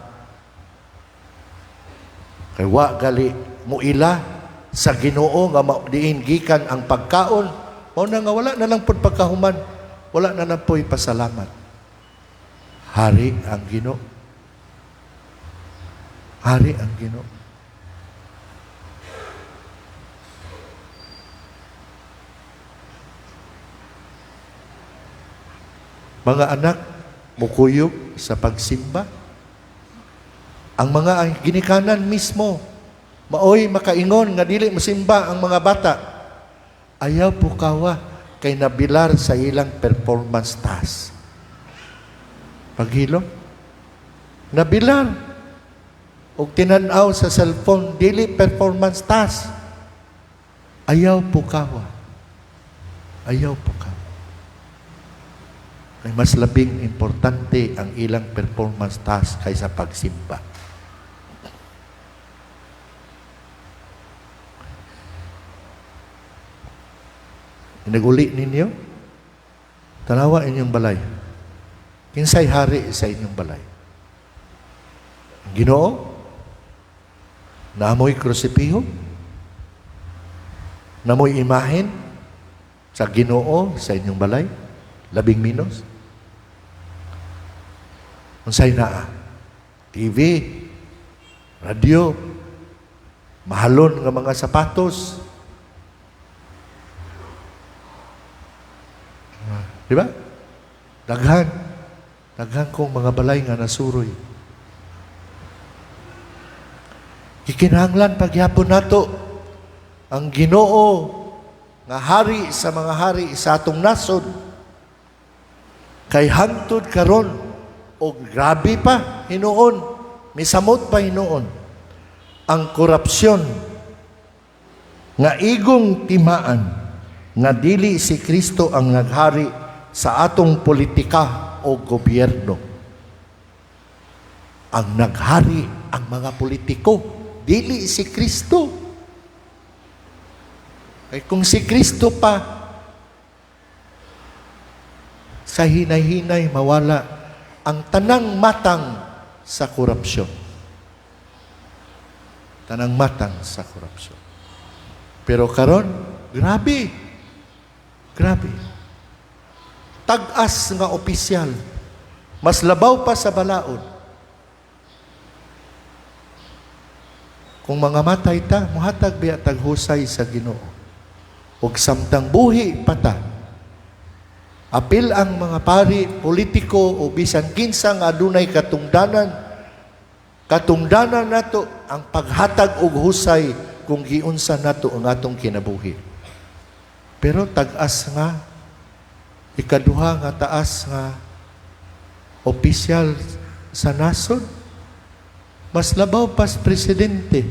Kay wa gali muila sa Ginoo nga diin gikan ang pagkaon, mao na nga wala na lang pud pagkahuman, wala na lang po'y pasalamat. Hari ang Ginoo. Hari ang Ginoo. Mga anak, mukuyog sa pagsimba. Ang mga ginikanan mismo, maoy makaingon nga dili mosimba ang mga bata. Ayaw pukawa kay nabilar sa ilang performance task. Paghilo, nabilar og tinan-aw sa cellphone, dili performance task. Ayaw pukawa. Ayaw pukawa. Ay mas labing importante ang ilang performance task kaysa pagsimba. Inaguli ninyo, tanawa inyong balay. Kinsay hari sa inyong balay? Ang Ginoo? Naamoy krusipiho? Naamoy imahen sa Ginoo sa inyong balay? Labing minos? Unsay naa? TV, radio, mahalon nga mga sapatos. Di ba? Daghan. Daghan kong mga balay nga nasuroy. Ikinahanglan pagyapon nato ang Ginoo nga hari sa mga hari sa atong nasod. Kay hangtod karon o grabe pa hinuon, misamot pa hinuon ang korupsyon nga igong timaan nga dili si Kristo ang naghari sa atong politika o gobyerno. Ang naghari ang mga politiko, dili si Kristo. Kay kung si Kristo pa, sa hinay-hinay mawala ang tanang matang sa korupsyon. Tanang matang sa korupsyon. Pero karon, grabe. Grabe. Tag-as nga opisyal. Mas labaw pa sa balaod. Kung mga matay ta, muhatag biya taghusay sa Ginoo. Ug samtang buhi pata, apil ang mga pari, politiko o bisan kinsa nga adunay katungdanan nato ang paghatag og husay kung giunsa nato ang atong kinabuhi. Pero tag-as nga, ikaduha nga taas nga opisyal sa nasod, mas labaw pa sa presidente,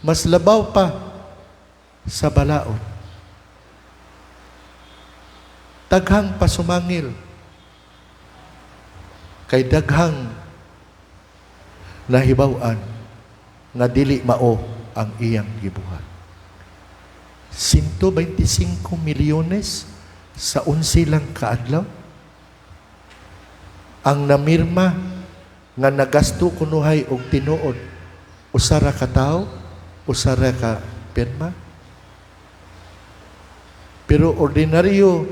mas labaw pa sa balaod. Daghang pasumangil, kay daghang nahibaw-an nga dili mao ang iyang gibuhat. 125 milyones sa 11 lang kaadlaw ang namirma nga nagasto kunuhay og tinuod usara ka tao, usara ka pirma. Pero ordinaryo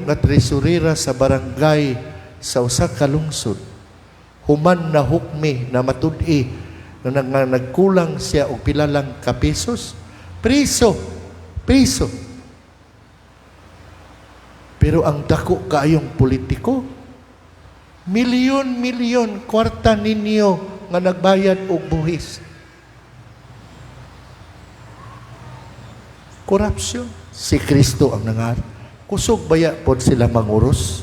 nga tresurera sa barangay sa usa ka lungsod, human na hukmi na matud-i na nagkulang siya og pila lang ka pesos, priso. Pero ang dako kaayong politiko, milyon kwarta ninyo nga nagbayad og buhis. Korupsyon. Si Kristo ang nangar. Kusog baya pod sila manguros?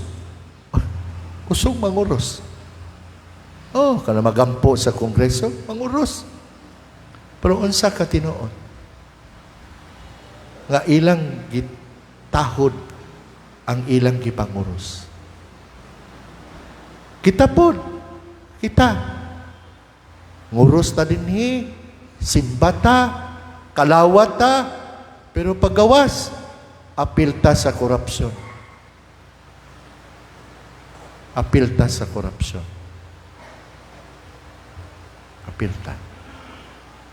Kusog manguros. Oh, kana magampo sa Kongreso, manguros. Pero unsa ka tinuod? Nga ilang gitahod ang ilang gipanguros. Kita nguros ta dinhi, simbata, kalawata, pero paggawas, apilta sa korupsyon. Apilta.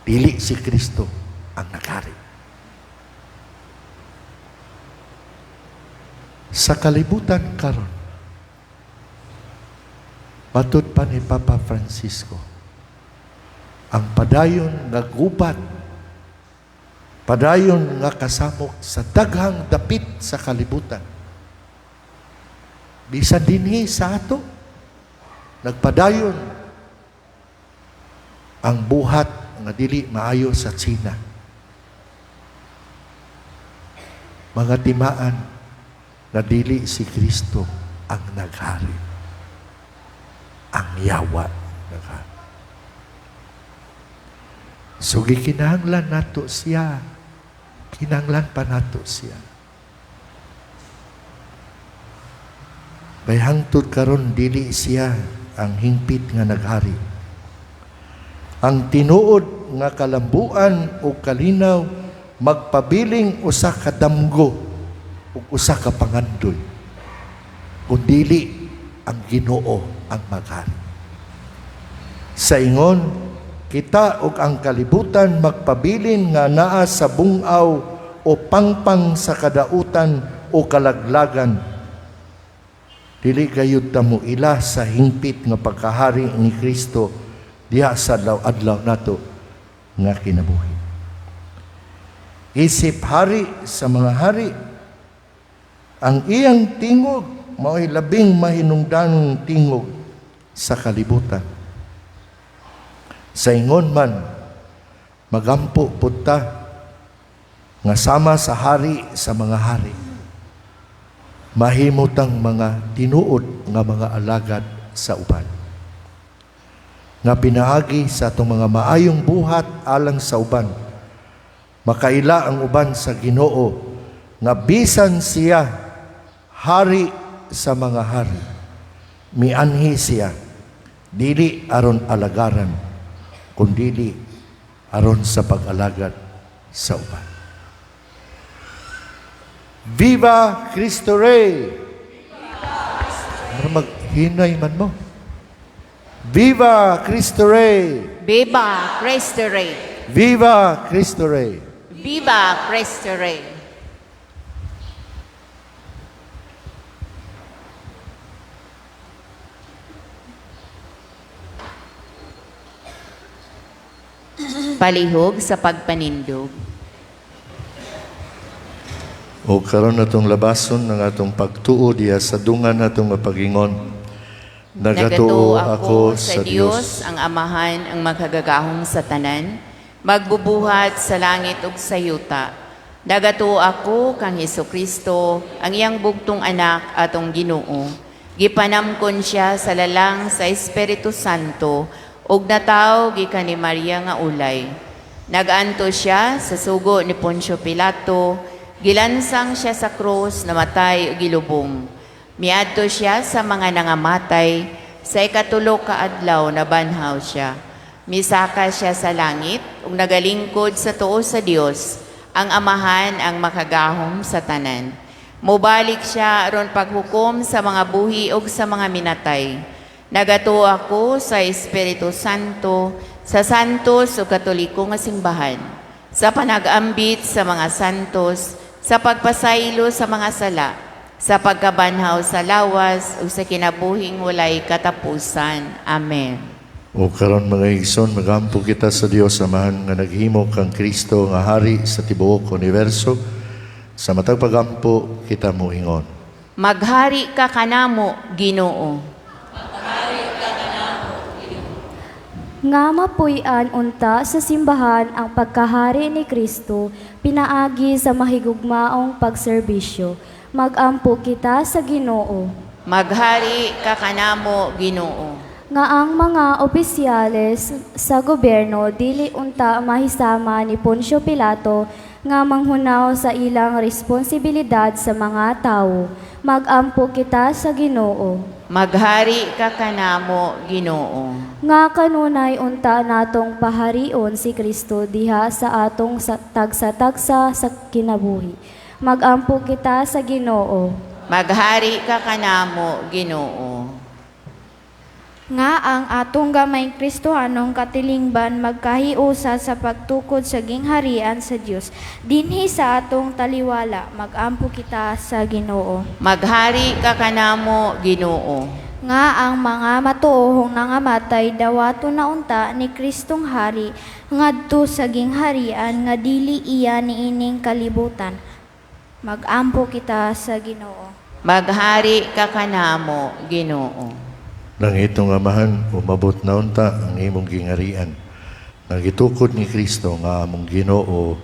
Dili si Kristo ang naghari. Sa kalibutan karon, matud pa ni Papa Francisco, ang padayon nga gubat, padayon nga kasamok sa daghang dapit sa kalibutan. Bisan dinhi sa ato, nagpadayon ang buhat nga dili maayo sa China. Mga timaan na dili si Kristo ang naghari. Ang yawa naghari. So gikinahanglan nato siya. Kinahanglan pa nato siya. Kay hangtod karon dili siya ang hingpit nga naghari. Ang tinuod nga kalambuan o kalinaw magpabiling usa ka damgo ug usa ka pangandoy. Kung dili ang Ginoo ang maghari. Sa ingon, kita ug ang kalibutan magpabilin nga naa sa bungaw o pangpang sa kadautan o kalaglagan. Dili gayud ta mo ila sa hingpit nga pagkahari ni Kristo diha sa adlaw nato nga kinabuhi. Isip hari sa mga hari, ang iyang tingog mao'y labing mahinungdanong tingog sa kalibutan. Sa ingon man, magampo punta nga sama sa hari sa mga hari. Mahimutang mga tinuod nga mga alagad sa uban. Nga pinaagi sa atong mga maayong buhat alang sa uban. Makaila ang uban sa Ginoo nga bisan siya hari sa mga hari. Mianhi siya, dili aron alagaran, kundili aron sa pag-alagad sa uban. Viva Cristo Rey! Maghinay man mo. Viva Cristo Rey! Viva Cristo Rey! Viva Cristo Rey! Viva Cristo Rey! Palihog sa pagpanindog. O karon natong labason ng atong pagtuo diya sa dungan natong mapagingon. Nagatuo ako sa Dios, ang Amahan, ang magkagagahong sa tanan, magbubuhat sa langit ug sa yuta. Nagatuo ako kang Hesukristo, ang iyang bugtong anak atong Ginoo. Gipanamkon siya sa lalang sa Espiritu Santo, ug nataw gikan ni Maria nga ulay. Naganto siya sa sugo ni Poncio Pilato, gilansang siya sa krus, namatay ug gilubong. Miadto siya sa mga nangamatay, sa ikatulo ka adlaw na banhaw siya. Misaka siya sa langit, ug nagalingkod sa tuo sa Dios, ang Amahan, ang makagahom sa tanan. Mubalik siya aron paghukom sa mga buhi ug sa mga minatay. Nagatuo ako sa Espiritu Santo, sa santos ug katoliko nga simbahan, sa panag-ambit sa mga santos, sa pagpasaylo sa mga sala, sa pagkabanhaw sa lawas ug sa kinabuhing walay katapusan. Amen. O karon mga igsoon, magampo kita sa Dios Amahan nga naghimo kang Kristo nga hari sa tibuok universo. Sa matag pagampo kita moingon. Maghari ka kanamo, Ginoo. Nga mapuy-an unta sa simbahan ang pagkahari ni Kristo, pinaagi sa mahigugmaong pagserbisyo. Magampo kita sa Ginoo. Maghari ka kanamo, Ginoo. Nga ang mga opisyales sa gobyerno dili unta mahisama ni Poncio Pilato nga manghunaw sa ilang responsibilidad sa mga tao. Magampo kita sa Ginoo. Maghari ka kanamo, Ginoo. Nga kanunay unta natong paharion si Kristo diha sa atong tagsa-tagsa sa kinabuhi. Magampo kita sa Ginoo. Maghari ka kanamo, Ginoo. Nga ang atong gamay Kristohanong katilingban magkahiusa sa pagtukod sa gingharian sa Dios dinhi sa atong taliwala. Magampo kita sa Ginoo. Maghari ka kanamo, Ginoo. Nga ang mga matuohong nangamatay dawato na unta ni Kristong hari ngadto sa gingharian nga dili iya niining kalibutan. Magampo kita sa Ginoo. Maghari ka kanamo, Ginoo. Nang itong Amahan, umabot na unta ang imong gingarian. Nagitukod ni Kristo nga among Ginoo.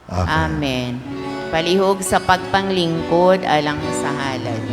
Amen. Amen. Palihog sa pagpanglingkod alang sa halad.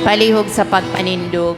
Palihog sa pagpanindog.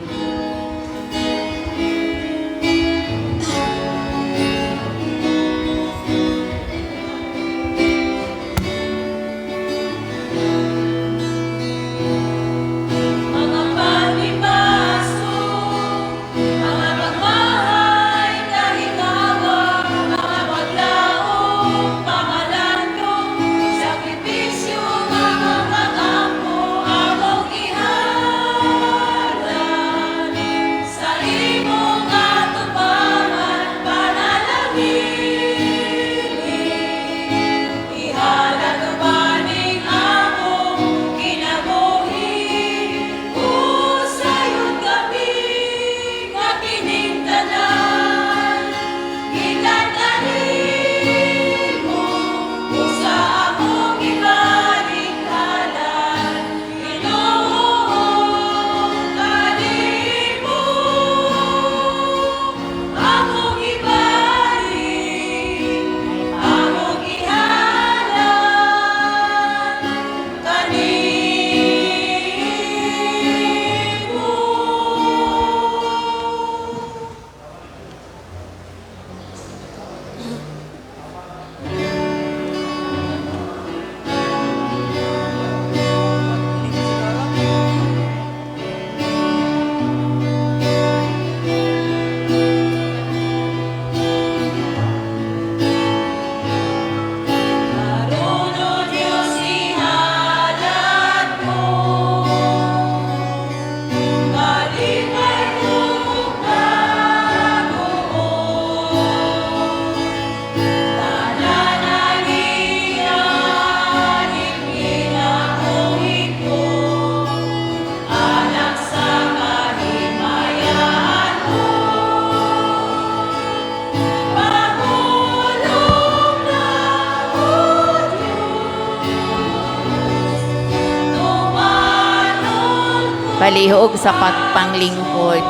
Palihog sa pagpanglingkod.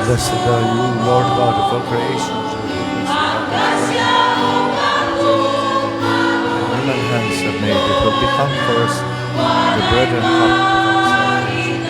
Blessed are you, Lord God of all creation. Human hands have made it will become for us the bread and cup of our salvation.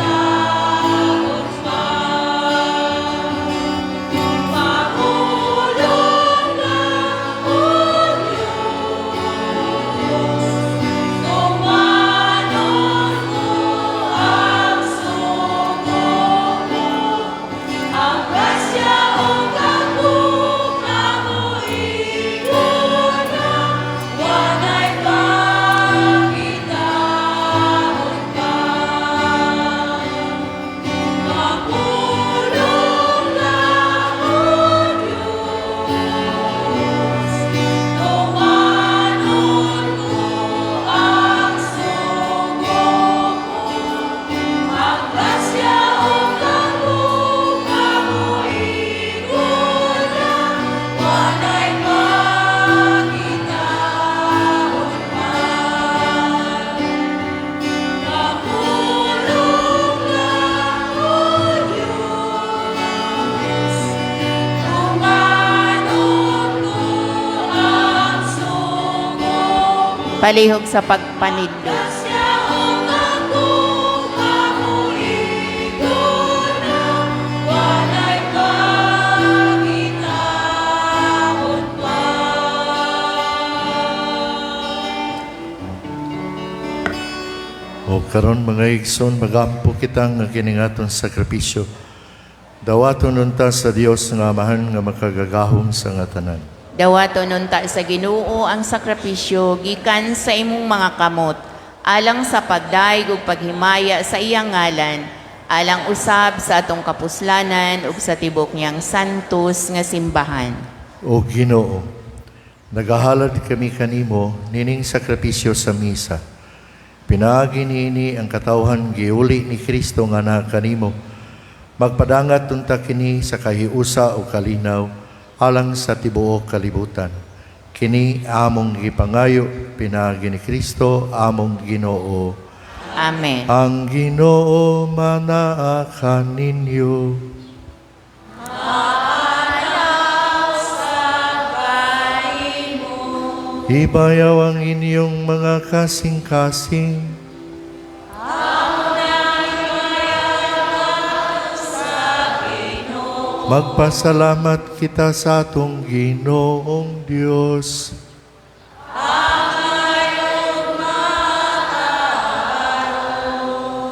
Palihog sa pagpanidlos. O karon mga igsoon, magampo kitang nga kiningaton sakripisyo. Dawaton nunta sa Dios nga amahan nga makagagahom sa nga tanan. Dawaton nunta sa Ginoo ang sakripisyo gikan sa imong mga kamot, alang sa pagdaig ug paghimaya sa iyang ngalan, alang usab sa atong kapuslanan ug sa tibok niyang santos nga simbahan. O Ginoo, nagahalad kami kanimo nining sakripisyo sa misa. Pinaagi niini ang katawhan giuli ni Kristo nga na kanimo. Magpadangat tunta kini sa kahiusa o kalinaw alang sa tibuok kalibutan. Kini among gipangayo pinaagi ni Kristo among Ginoo. Amen. Ang Ginoo manaakan ninyo. Ibayaw ang inyong mga kasing-kasing. Magpasalamat kita sa atong Ginoong Diyos.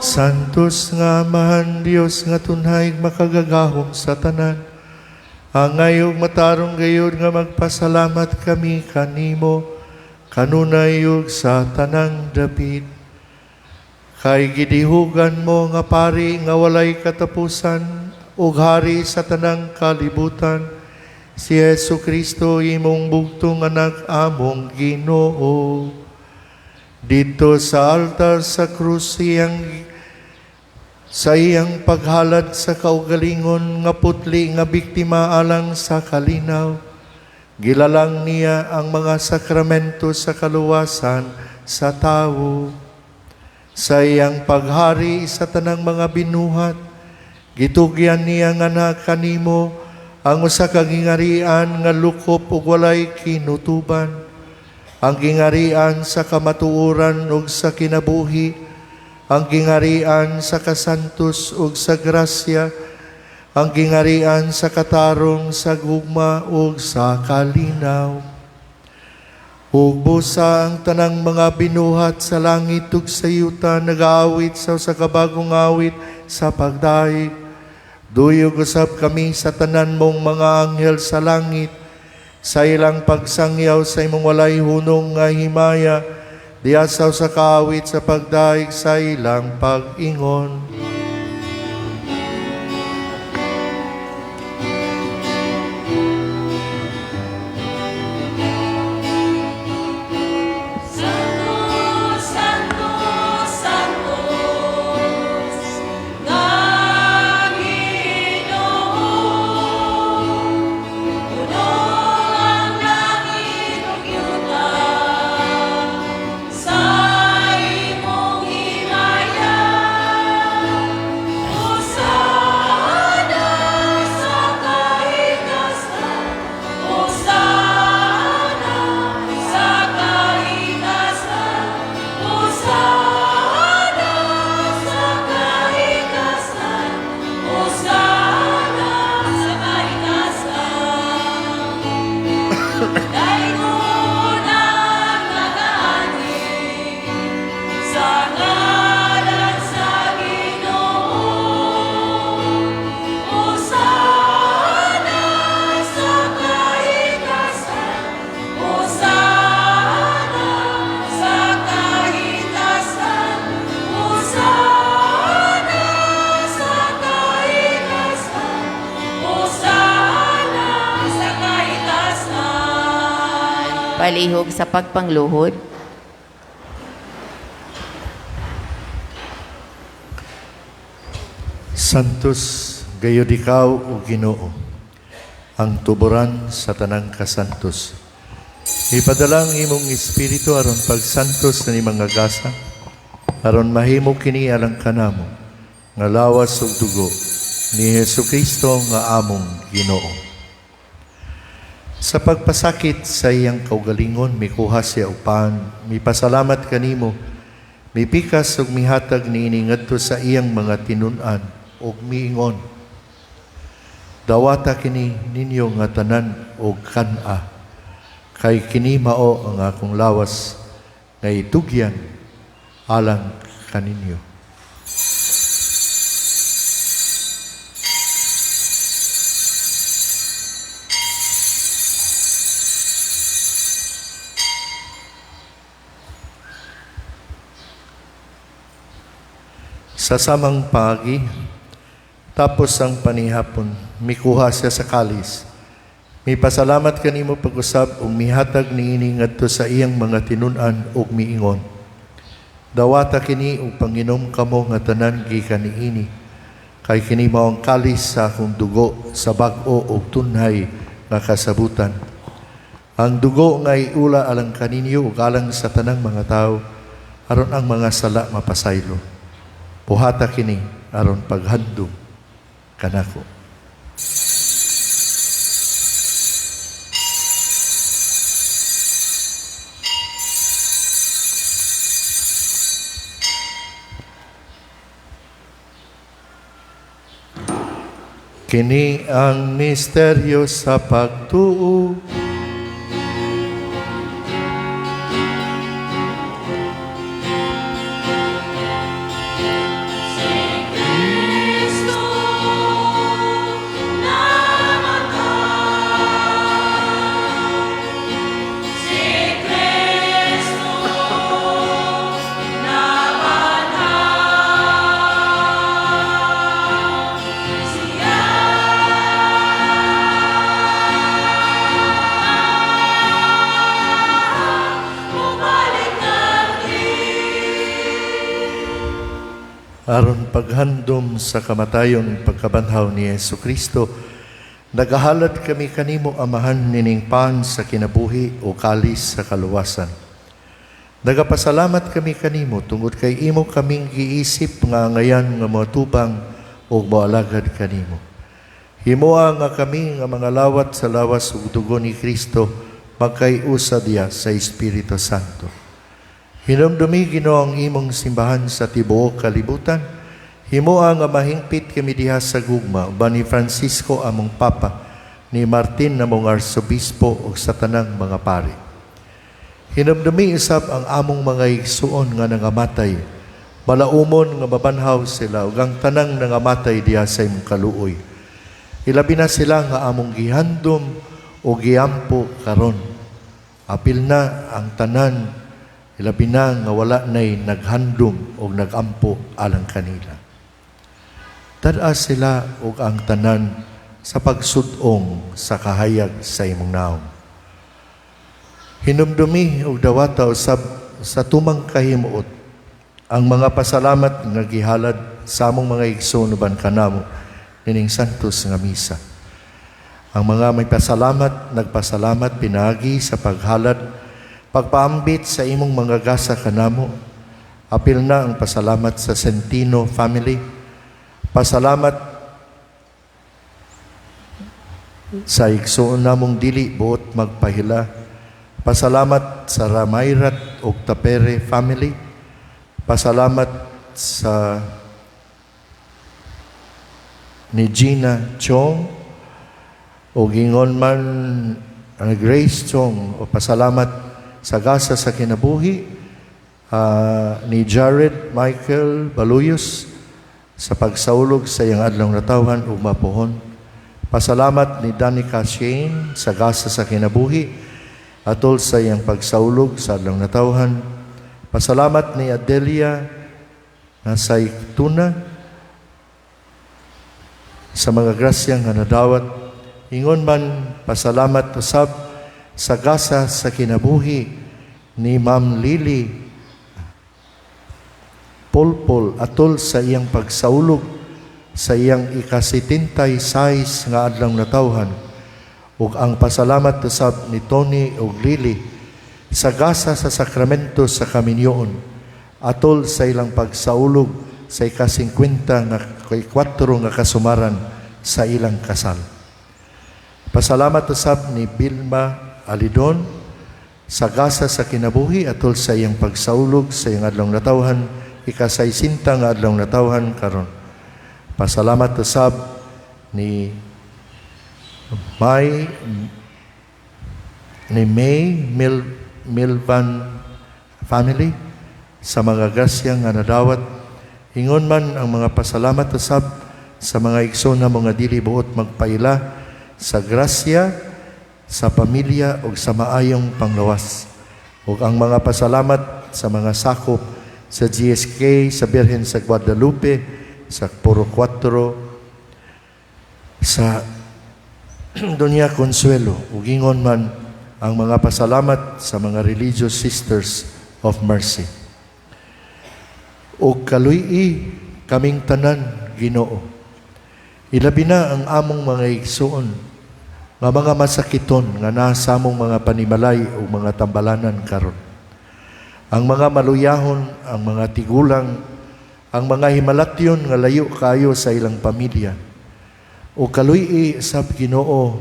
Santos nga Amahan Diyos nga tunhay makagagahom sa tanan. Ang ngayong matarong gayod nga magpasalamat kami kanimo, kanunay ug sa tanang dapit. Kay gidihugan mo nga pari nga walay katapusan, ug hari sa tanang kalibutan, si Yesu Kristo imong bugtong anak among Ginoo. Dito sa altar sa krus sa iyang paghalad sa kaugalingon nga putli nga biktima alang sa kalinaw, gilalang niya ang mga sakramento sa kaluwasan sa tawo. Sa iyang paghari sa tanang mga binuhat, gitugyan niya nga na kanimo ang usa ka gingarian nga lukop ug walay kinutuban, ang gingarian sa kamatuoran ug sa kinabuhi, ang gingarian sa kasantos ug sa grasya, ang gingarian sa katarong, sa gugma ug sa kalinaw. Ug busa ang tanang mga binuhat sa langit ug sa yuta nag-aawit sa kabagong awit sa pagdaig. Duyog usab kami sa tanan mong mga anghel sa langit, sa ilang pagsangyaw sa imong walay hunong nga himaya, diasaw sa kaawit sa pagdaig sa ilang pag-ingon. Palihog sa pagpangluhod. Santos gayud ikaw o Ginoo, ang tuburan sa tanang kasantos. Ipadalang imong espiritu aron pagsantos na ni mga gasa, aron mahimo kini alang kanamo, nga lawas ug dugo ni Hesukristo nga among Ginoo. Sa pagpasakit sa iyang kaugalingon, mikuha siya upan, mipasalamat kanimo, mipikas ug mihatag niini ngadto sa iyang mga tinun-an ug miingon. Dawata kini ninyo nga tanan og kan-a, kay kini mao ang akong lawas nga itugyan alang kaninyo. Sa samang pagi, tapos ang panihapon, mikuha siya sa kalis. May pasalamat kanimo pag-usab o mihatag niini ngadto sa iyang mga tinun-an ug miingon. Dawata kini ug panginom kamo nga tanan gikan niini, kay kini mao ang kalis sa akong dugo sa bag-o ug tunhay nga kasabutan. Ang dugo nga iula alang kaninyo ug alang sa tanang mga tao, aron ang mga sala mapasaylo. Puhata kini aron paghandom kanako. Kini ang misteryo sa pagtuo. Aron paghandom sa kamatayon pagkabanhaw ni Hesukristo, nagahalad kami kanimo amahan nining pan sa kinabuhi o kalis sa kaluwasan. Nagapasalamat kami kanimo tungod kay imo kaming giisip nga ngayan nga matubang o moalagad kanimo. Himoa nga kami nga mga lawat sa lawas ug dugo ni Kristo magkayusa diya sa Espiritu Santo. Hinumdumi Ginoo ang imong simbahan sa tibuok kalibutan. Himoa nga mahingpit kami diha sa gugma uban ni Francisco among Papa, ni Martin namong Arsobispo ug sa tanang mga pari. Hinamdumi isab ang among mga igsuon nga nangamatay. Balaumon nga mabanhaw sila ug ang tanang nangamatay diha sa imong kaluoy. Ilabi na sila nga among gihandom o giampo karon. Apil na ang tanan, ilabi na nga wala na'y naghandom o nagampo alang kanila. Tada sila o ang tanan sa pagsudong sa kahayag sa imong naong. Hinumdumi o dawata usab sa tumang kahimuot ang mga pasalamat nga gihalad sa among mga igsunuban kanamo nining santos nga misa. Ang mga may pasalamat, nagpasalamat pinagi sa paghalad, pagpaambit sa imong mga gasa kanamo. Apil na ang pasalamat sa Centino family, pasalamat sa igsuon namong dili buot magpahila, pasalamat sa Ramayrat ug Tapere family, pasalamat sa ni Gina Chong o gingon man ang Grace Chong o pasalamat sa gasa sa kinabuhi ni Jared Michael Baluyos sa pagsaulog sa iyang adlong natawhan ug mapuhon. Pasalamat ni Danica Shane sa gasa sa kinabuhi atol sa iyang pagsaulog sa adlong natawhan. Pasalamat ni Adelia na sa Tuna sa mga grasyang nga nadawat. Ingon man pasalamat usab sa gasa sa kinabuhi ni Ma'am Lily Polpol atol sa iyang pagsaulog sa iyang ika-76 nga adlong natawhan ug ang pasalamat usab ni Tony ug Lily sa gasa sa sakramento sa kaminyoon atol sa ilang pagsaulog sa ika-50 nga 4 nga kasumaran sa ilang kasal. Pasalamat usab ni Bilma Alidon sa gasa sa kinabuhi atol sa iyang pagsaulog sa iyang adlong natawhan ika-60 nga adlong natawhan karon. Pasalamat usab ni May Milvan family sa mga grasya nga nadawat. Ingon man ang mga pasalamat usab sa mga igsoon na mga dili buot magpaila sa grasya, sa pamilya o sa maayong panglawas. O ang mga pasalamat sa mga sakop sa GSK, sa Birhen sa Guadalupe, sa Puro 4, sa Doña Consuelo. Ugingon man ang mga pasalamat sa mga religious sisters of mercy. O kaluy kaming tanan, Ginoo. Ilabi na ang among mga igsuon nga mga masakiton nga nasa among mga panimalay o mga tambalanan karon. Ang mga maluyahon, ang mga tigulang, ang mga himalatyon nga layo kayo sa ilang pamilya. O kaluy sab Ginoo,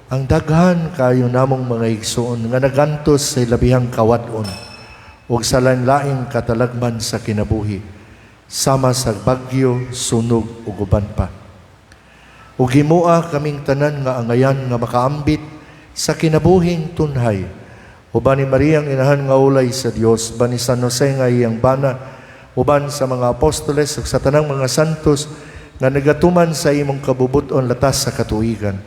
ang daghan kayo namong mga igsuon nga nagantos sa labihang kawadon o sa lain-laing katalagman sa kinabuhi, sama sa bagyo, sunog o guban pa. O gimua kaming tanan nga angayan nga makaambit sa kinabuhing tunhay. Uban ni Maria ang inahan nga ulay sa Dios, ban ni San Jose nga iyang bana, uban sa mga apostoles ug sa tanang mga santos nga nagatuman sa imong kabubuton latas sa katuigan.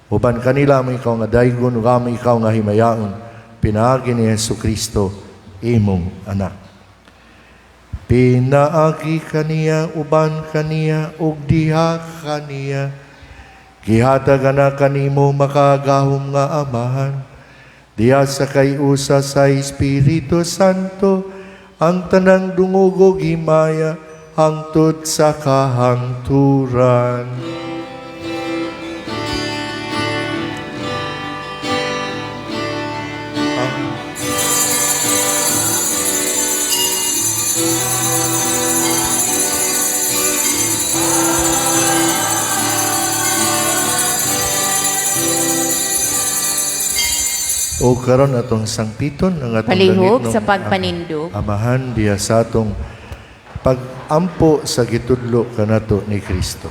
Uban kanila mo ikaw nga daygon ug amo ikaw nga himayaon, pinaagi ni Jesucristo imong anak. Pinaagi kaniya uban kaniya ug diha kaniya. Gihatag na kanimo makagahom nga amahan, diya sa kay usa sa Espiritu Santo, ang tanang dungog himaya hangtod sa kahangturan. O karon atong sangpiton ang atong Palihog langit sa ng pagpanindog. Amahan diya sa atong pag-ampo sa gitudlo kanato ni Kristo.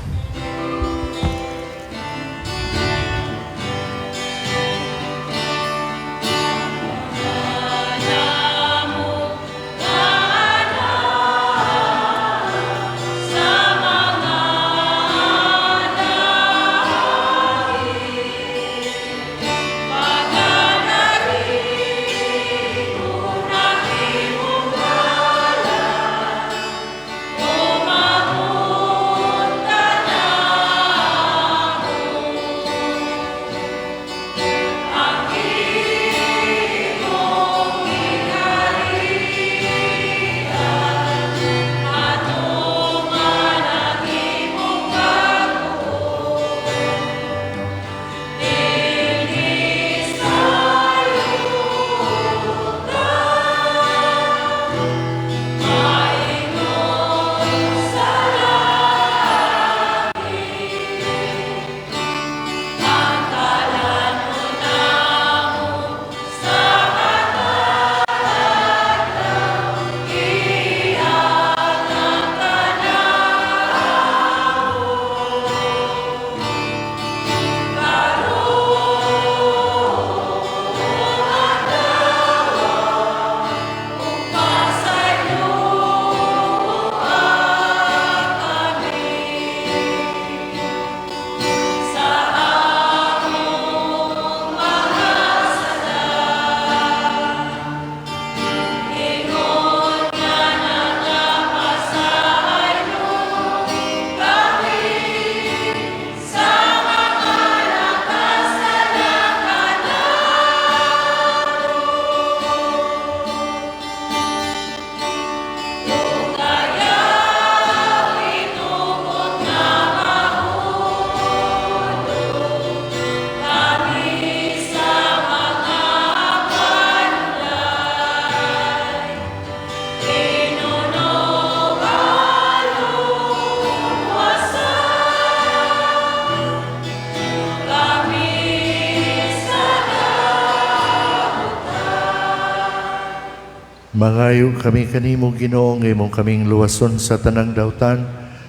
Mangayo kami kanimo Ginoo nga imong kaming luwason sa tanang dautan,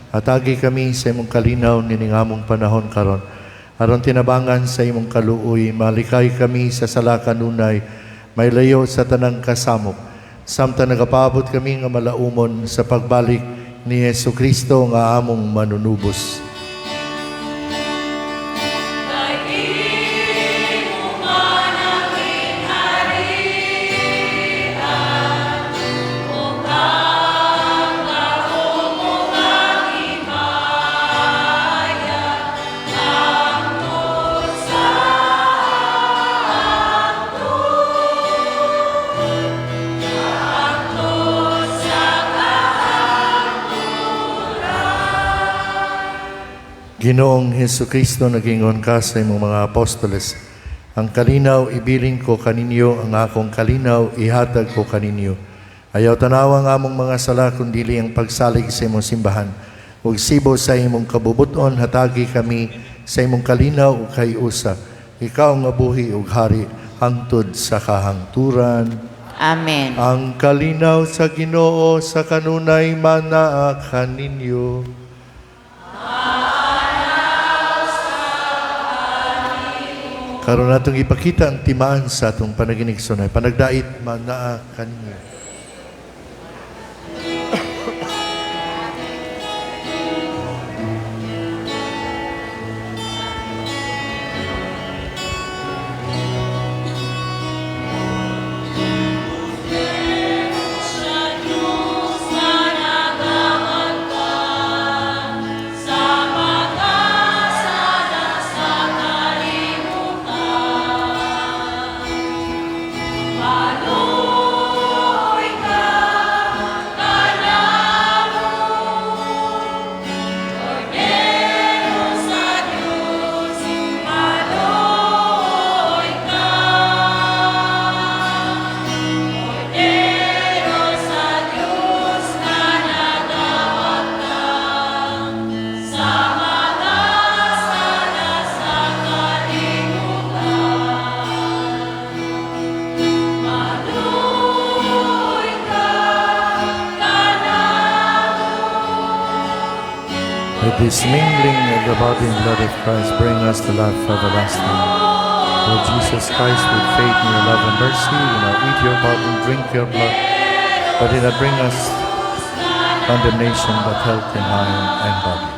at agi kami sa imong kalinaw nining among panahon karon. Aron tinabangan sa imong kaluoy, malikay kami sa sala kanunay, may layo sa tanang kasamok. Samtang nagapaabot kami nga malaumon sa pagbalik ni Yesu Kristo nga among manunubos. Ginoong Hesu Kristo, nagingon ka sa imong mga apostoles, ang kalinaw ibilin ko kaninyo, ang akong kalinaw ihatag ko kaninyo. Ayaw tanawa nga among mga sala, kundili ang pagsalig sa imong simbahan. Ug sibo sa imong kabubuton, hatagi kami sa imong kalinaw ug kay usa. Ikaw nga buhi ug hari hangtod sa kahangturan. Amen. Ang kalinaw sa Ginoo sa kanunay manaa kaninyo. Karon natong ipakita ang timaan sa atong panaginig sunay. Panagdait manaa kaninyo. This mingling of the body and blood of Christ bring us to life everlasting. Lord Jesus Christ, with faith in your love and mercy, do not eat your body and drink your blood, but do not bring us condemnation, but health in mind and body.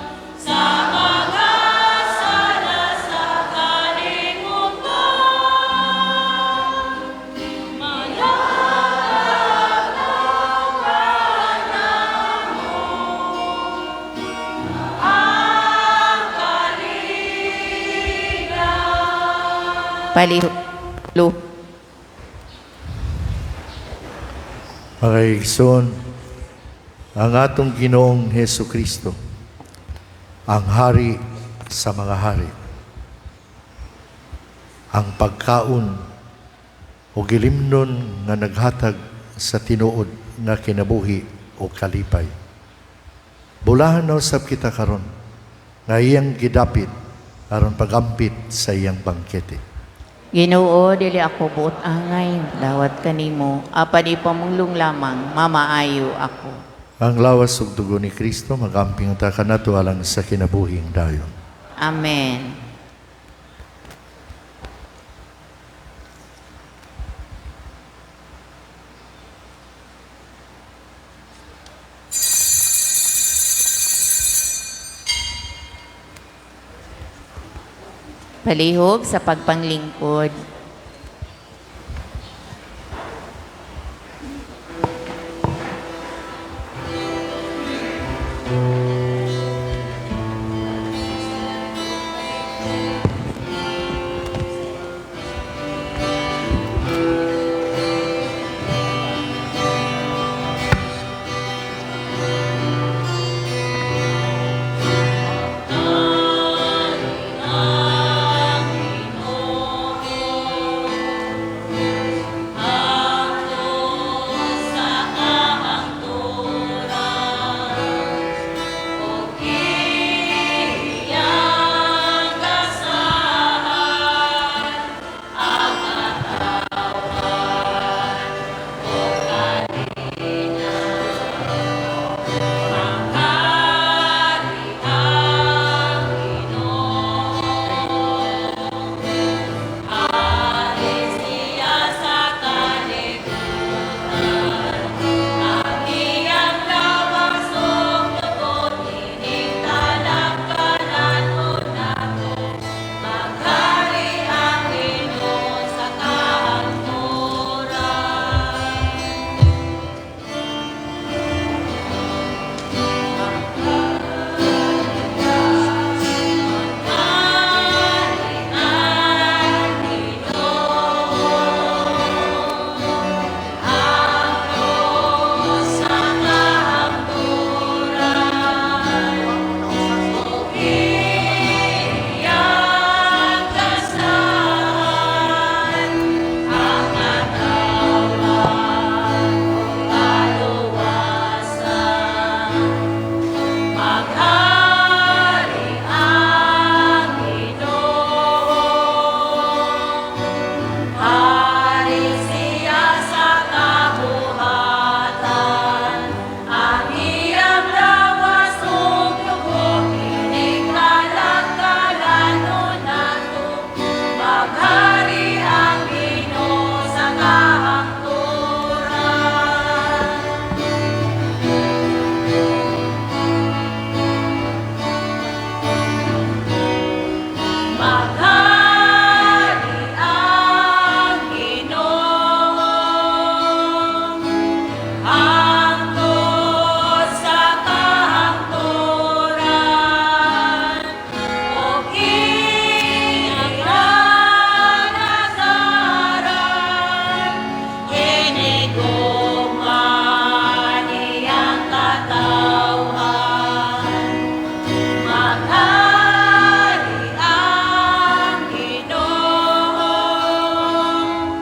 Palihulu. Mga igsoon, ang atong Ginoong Hesu Kristo, ang hari sa mga hari, ang pagkaon o gilimnon nga naghatag sa tinuod nga kinabuhi o kalipay. Bulahan na usab kita karon nga iyang gidapit aron pagampit sa iyang bangkete. Ginoo, dili ako buot angay, dawat kanimo, apan ipamulong lamang, mamaayo ako. Ang lawas ug dugo ni Kristo magamping ta kanato alang sa kinabuhing dayon. Amen. Palihog sa pagpanglingkod.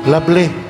Lovely.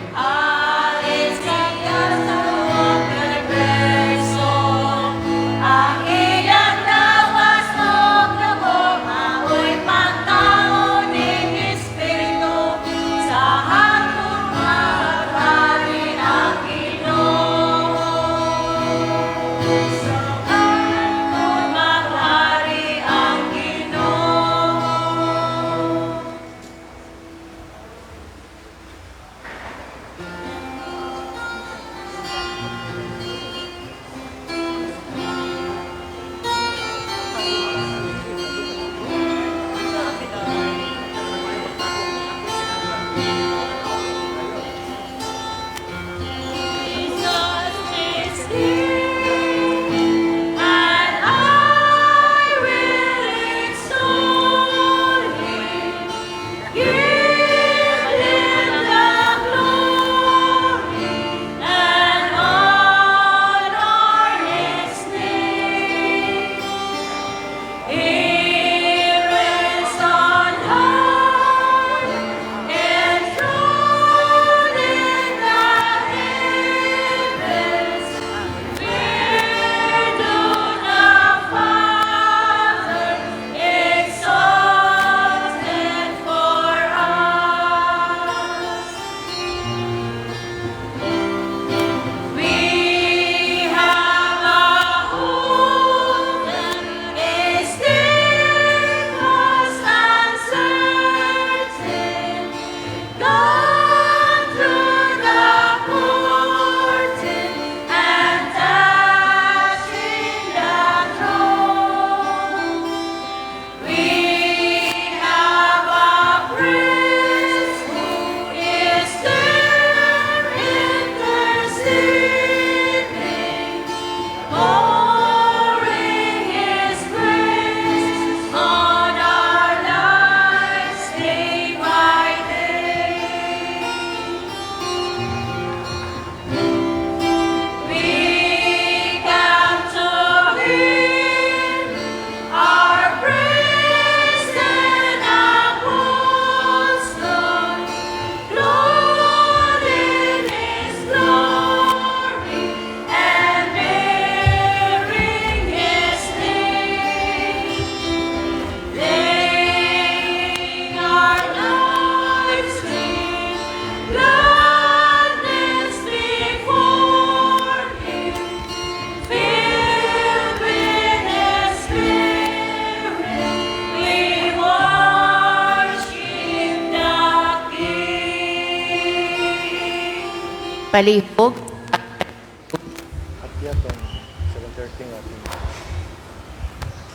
Palihog.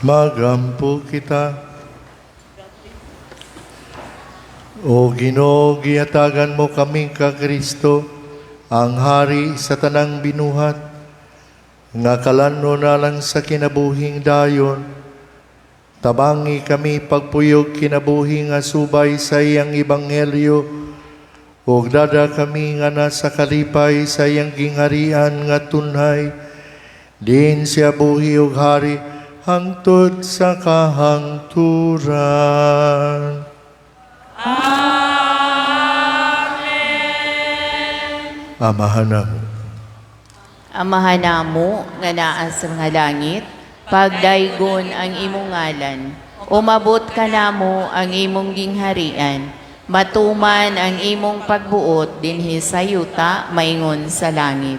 Magampo kita. O Ginoo, gihatagan mo kaming ka Kristo, ang hari sa tanang binuhat, nga kalanno na lang sa kinabuhing dayon. Tabangi kami pagpuyog kinabuhi nga subay sa iyang ebanghelyo, ug dada kami nga nasa kalipay sa iyang gingharian nga tunhay. Din siya buhi ug hari hangtod sa kahangturan. Amen. Amahan namo nga naa sa mga langit, pagdaygon ang imong ngalan, umabot ka namo ang imong gingharian, matuman ang imong pagbuot dinhi sa yuta maingon sa langit.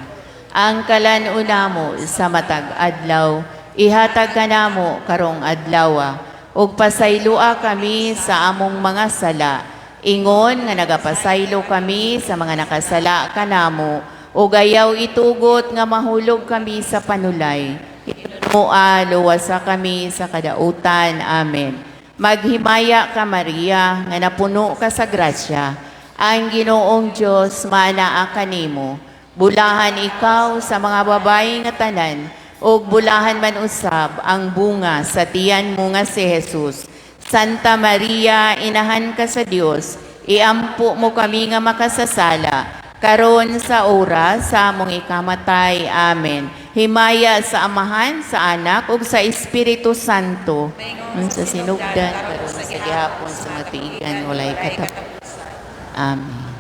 Ang kalan-una mo sa matag adlaw, ihatag ka namo karong adlaw, ug pasaylua kami sa among mga sala, ingon nga nagapasaylo kami sa mga nakasala kanamo, ug ayaw itugot nga mahulog kami sa panulay. Mua luwasa kami sa kadautan. Amen. Maghimaya ka, Maria, nga napuno ka sa grasya. Ang Ginoong Diyos manaa kanimo. Bulahan ikaw sa mga babae nga tanan, ug bulahan man usab ang bunga sa tiyan mo nga si Jesus. Santa Maria, inahan ka sa Dios, iampo mo kami nga makasasala, karon sa oras sa among ikamatay. Amen. Himaya sa Amahan, sa Anak, ug sa Espiritu Santo. Sa sinugdan, karon sa gihapon sa matiigan, walay katapos. Amen.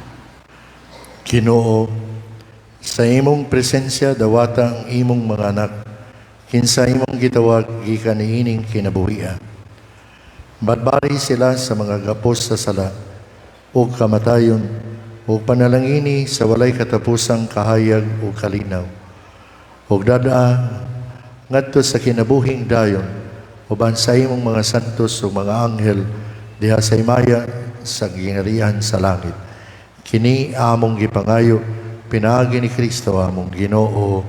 Ginoo, sa imong presensya dawata ang imong mga anak, kinsa imong gitawag gikan niining kinabuhian. Badbari sila sa mga gapos sa sala, o kamatayon, o panalangini sa walay katapusang kahayag o kalinaw. O dadaa, ngadto sa kinabuhing dayon, uban sa imong mga santos o mga anghel, diha sa imaya sa gingharian sa langit. Kini among gipangayo, pinaagi ni Kristo among Ginoo.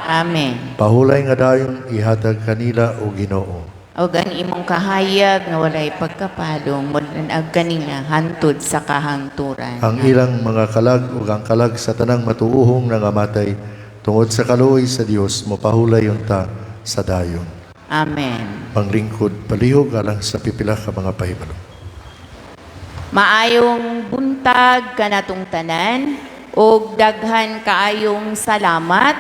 Amen. Pahulay nga dayon ihatag kanila o Ginoo. O gan imong kahayag nga walay pagkapalong mulanag kanina hantud sa kahangturan. Ang ilang mga kalag ug ang kalag sa tanang matuuhong nangamatay tungod sa kaluoy sa Dios mopahulay unta sa dayon. Amen. Panglingkod palihog alang sa pipila ka mga pahibalo. Maayong buntag kanatong tanan ug daghan kaayong salamat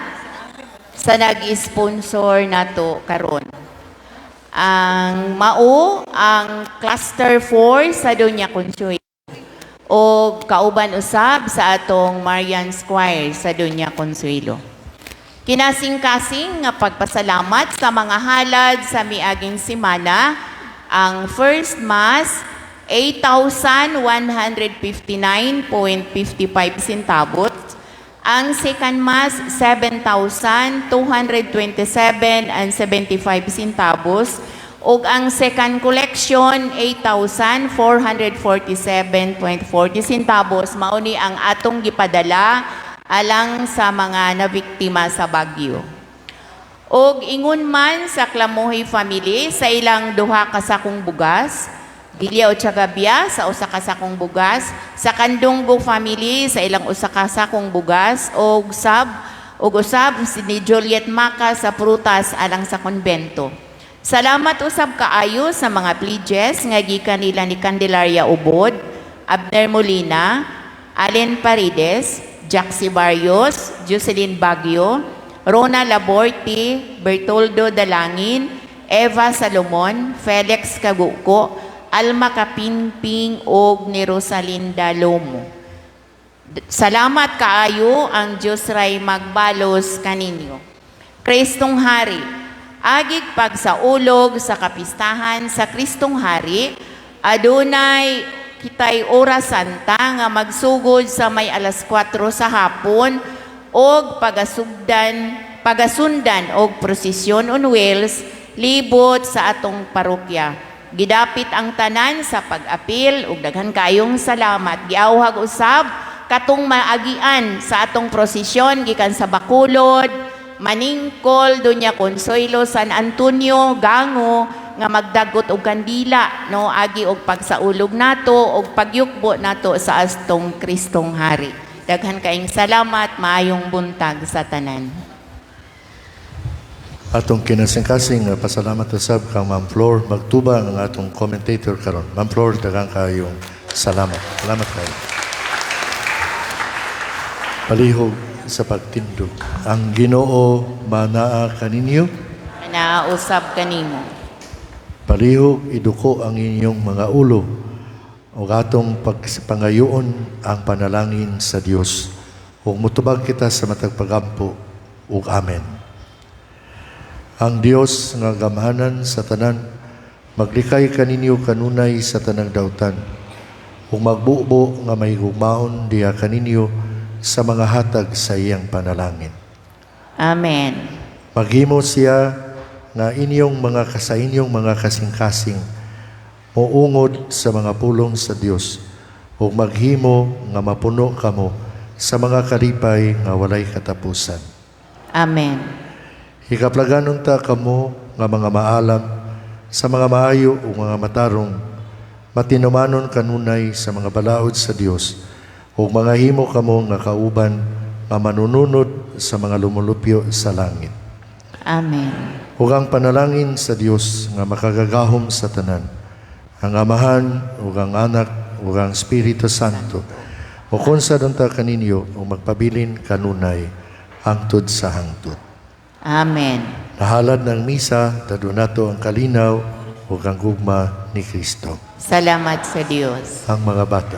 sa nag-sponsor nato karon. Ang mao ang Cluster 4 sa Doña Consuelo o kauban usab sa atong Marian Square sa Doña Consuelo. Kinasing-kasing nga pagpasalamat sa mga halad sa miaging semana, ang First Mass 8,159.55 centavos, ang Second Mass 7,227.75 centavos, ug ang Second Collection 8,447.40 centavos. Mauni ang atong gipadala alang sa mga nabiktima sa Bagyo. Og ingon man sa Clamoy family sa ilang duha ka sakong bugas, Dilya o Chagabia sa usa ka sakong bugas, sa Kandunggo family sa ilang usa ka sakong bugas, og usab si ni Juliet Maca sa prutas alang sa konbento. Salamat usab kaayo sa mga pledges nga gikan nila ni Candelaria Ubod, Abner Molina, Allen Paredes, Jaxi Barrios, Jocelyn Baguio, Rona Laborti, Bertoldo Dalangin, Eva Salomon, Felix Kaguko, Alma Kapingping og ni Rosalinda Lomo. Salamat kaayo ang Diyos ray magbalos kaninyo. Kristong Hari, agig pagsaulog sa kapistahan sa Kristong Hari, adunay kitay oras santa nga magsugod sa may alas 4 sa hapon og pagasundan og prosesyon on wheels libot sa atong parokya. Gidapit ang tanan sa pag-apil ug daghan kayong salamat. Giawhag usab katong maagian sa atong prosesyon gikan sa Bacolod, Maningkol, Doña Consuelo, San Antonio, Gango nga magdagot og kandila no agi og pagsaulog nato og pagyukbo nato sa astong Kristong Hari. Daghan kayong salamat, maayong buntag sa tanan. Atong kinasing-kasing pasalamat usab kang Ma'am Flor magtuba ang atong commentator karon. Ma'am Flor, daghang kayong salamat. Salamat kayo. Palihog sa pagtindog. Ang Ginoo manaa kaninyo. Nausab kanimo. Palihog iduko ang inyong mga ulo o atong pagpangayoon ang panalangin sa Dios. Ug mutubag kita sa matag pagampo ug amen. Ang Dios nga gamhanan sa tanan, maglikay kaninyo kanunay sa tanang dautan, ug magbubo nga may hugmaon diha kaninyo sa mga hatag sa iyang panalangin. Amen. Maghimo siya nga inyong mga inyong mga kasing-kasing muungod sa mga pulong sa Dios, ug maghimo nga mapuno kamo sa mga kalipay nga walay katapusan. Amen. Ikaplaganon ta kamo nga mga maalam sa mga maayo o mga matarong, matinumanon kanunay sa mga balaod sa Dios, o mga himo kamo nga kauban nga manununod sa mga lumulupyo sa langit. Amen. Ug ang panalangin sa Dios nga makagagahom sa tanan, ang Amahan ug ang Anak ug ang Espiritu Santo, o konsad unta kaninyo o magpabilin kanunay hangtod sa hangtod. Amen. Nahalad ng misa, dado nato ang kalinaw o ang gugma ni Kristo. Salamat sa Diyos. Ang mga bata.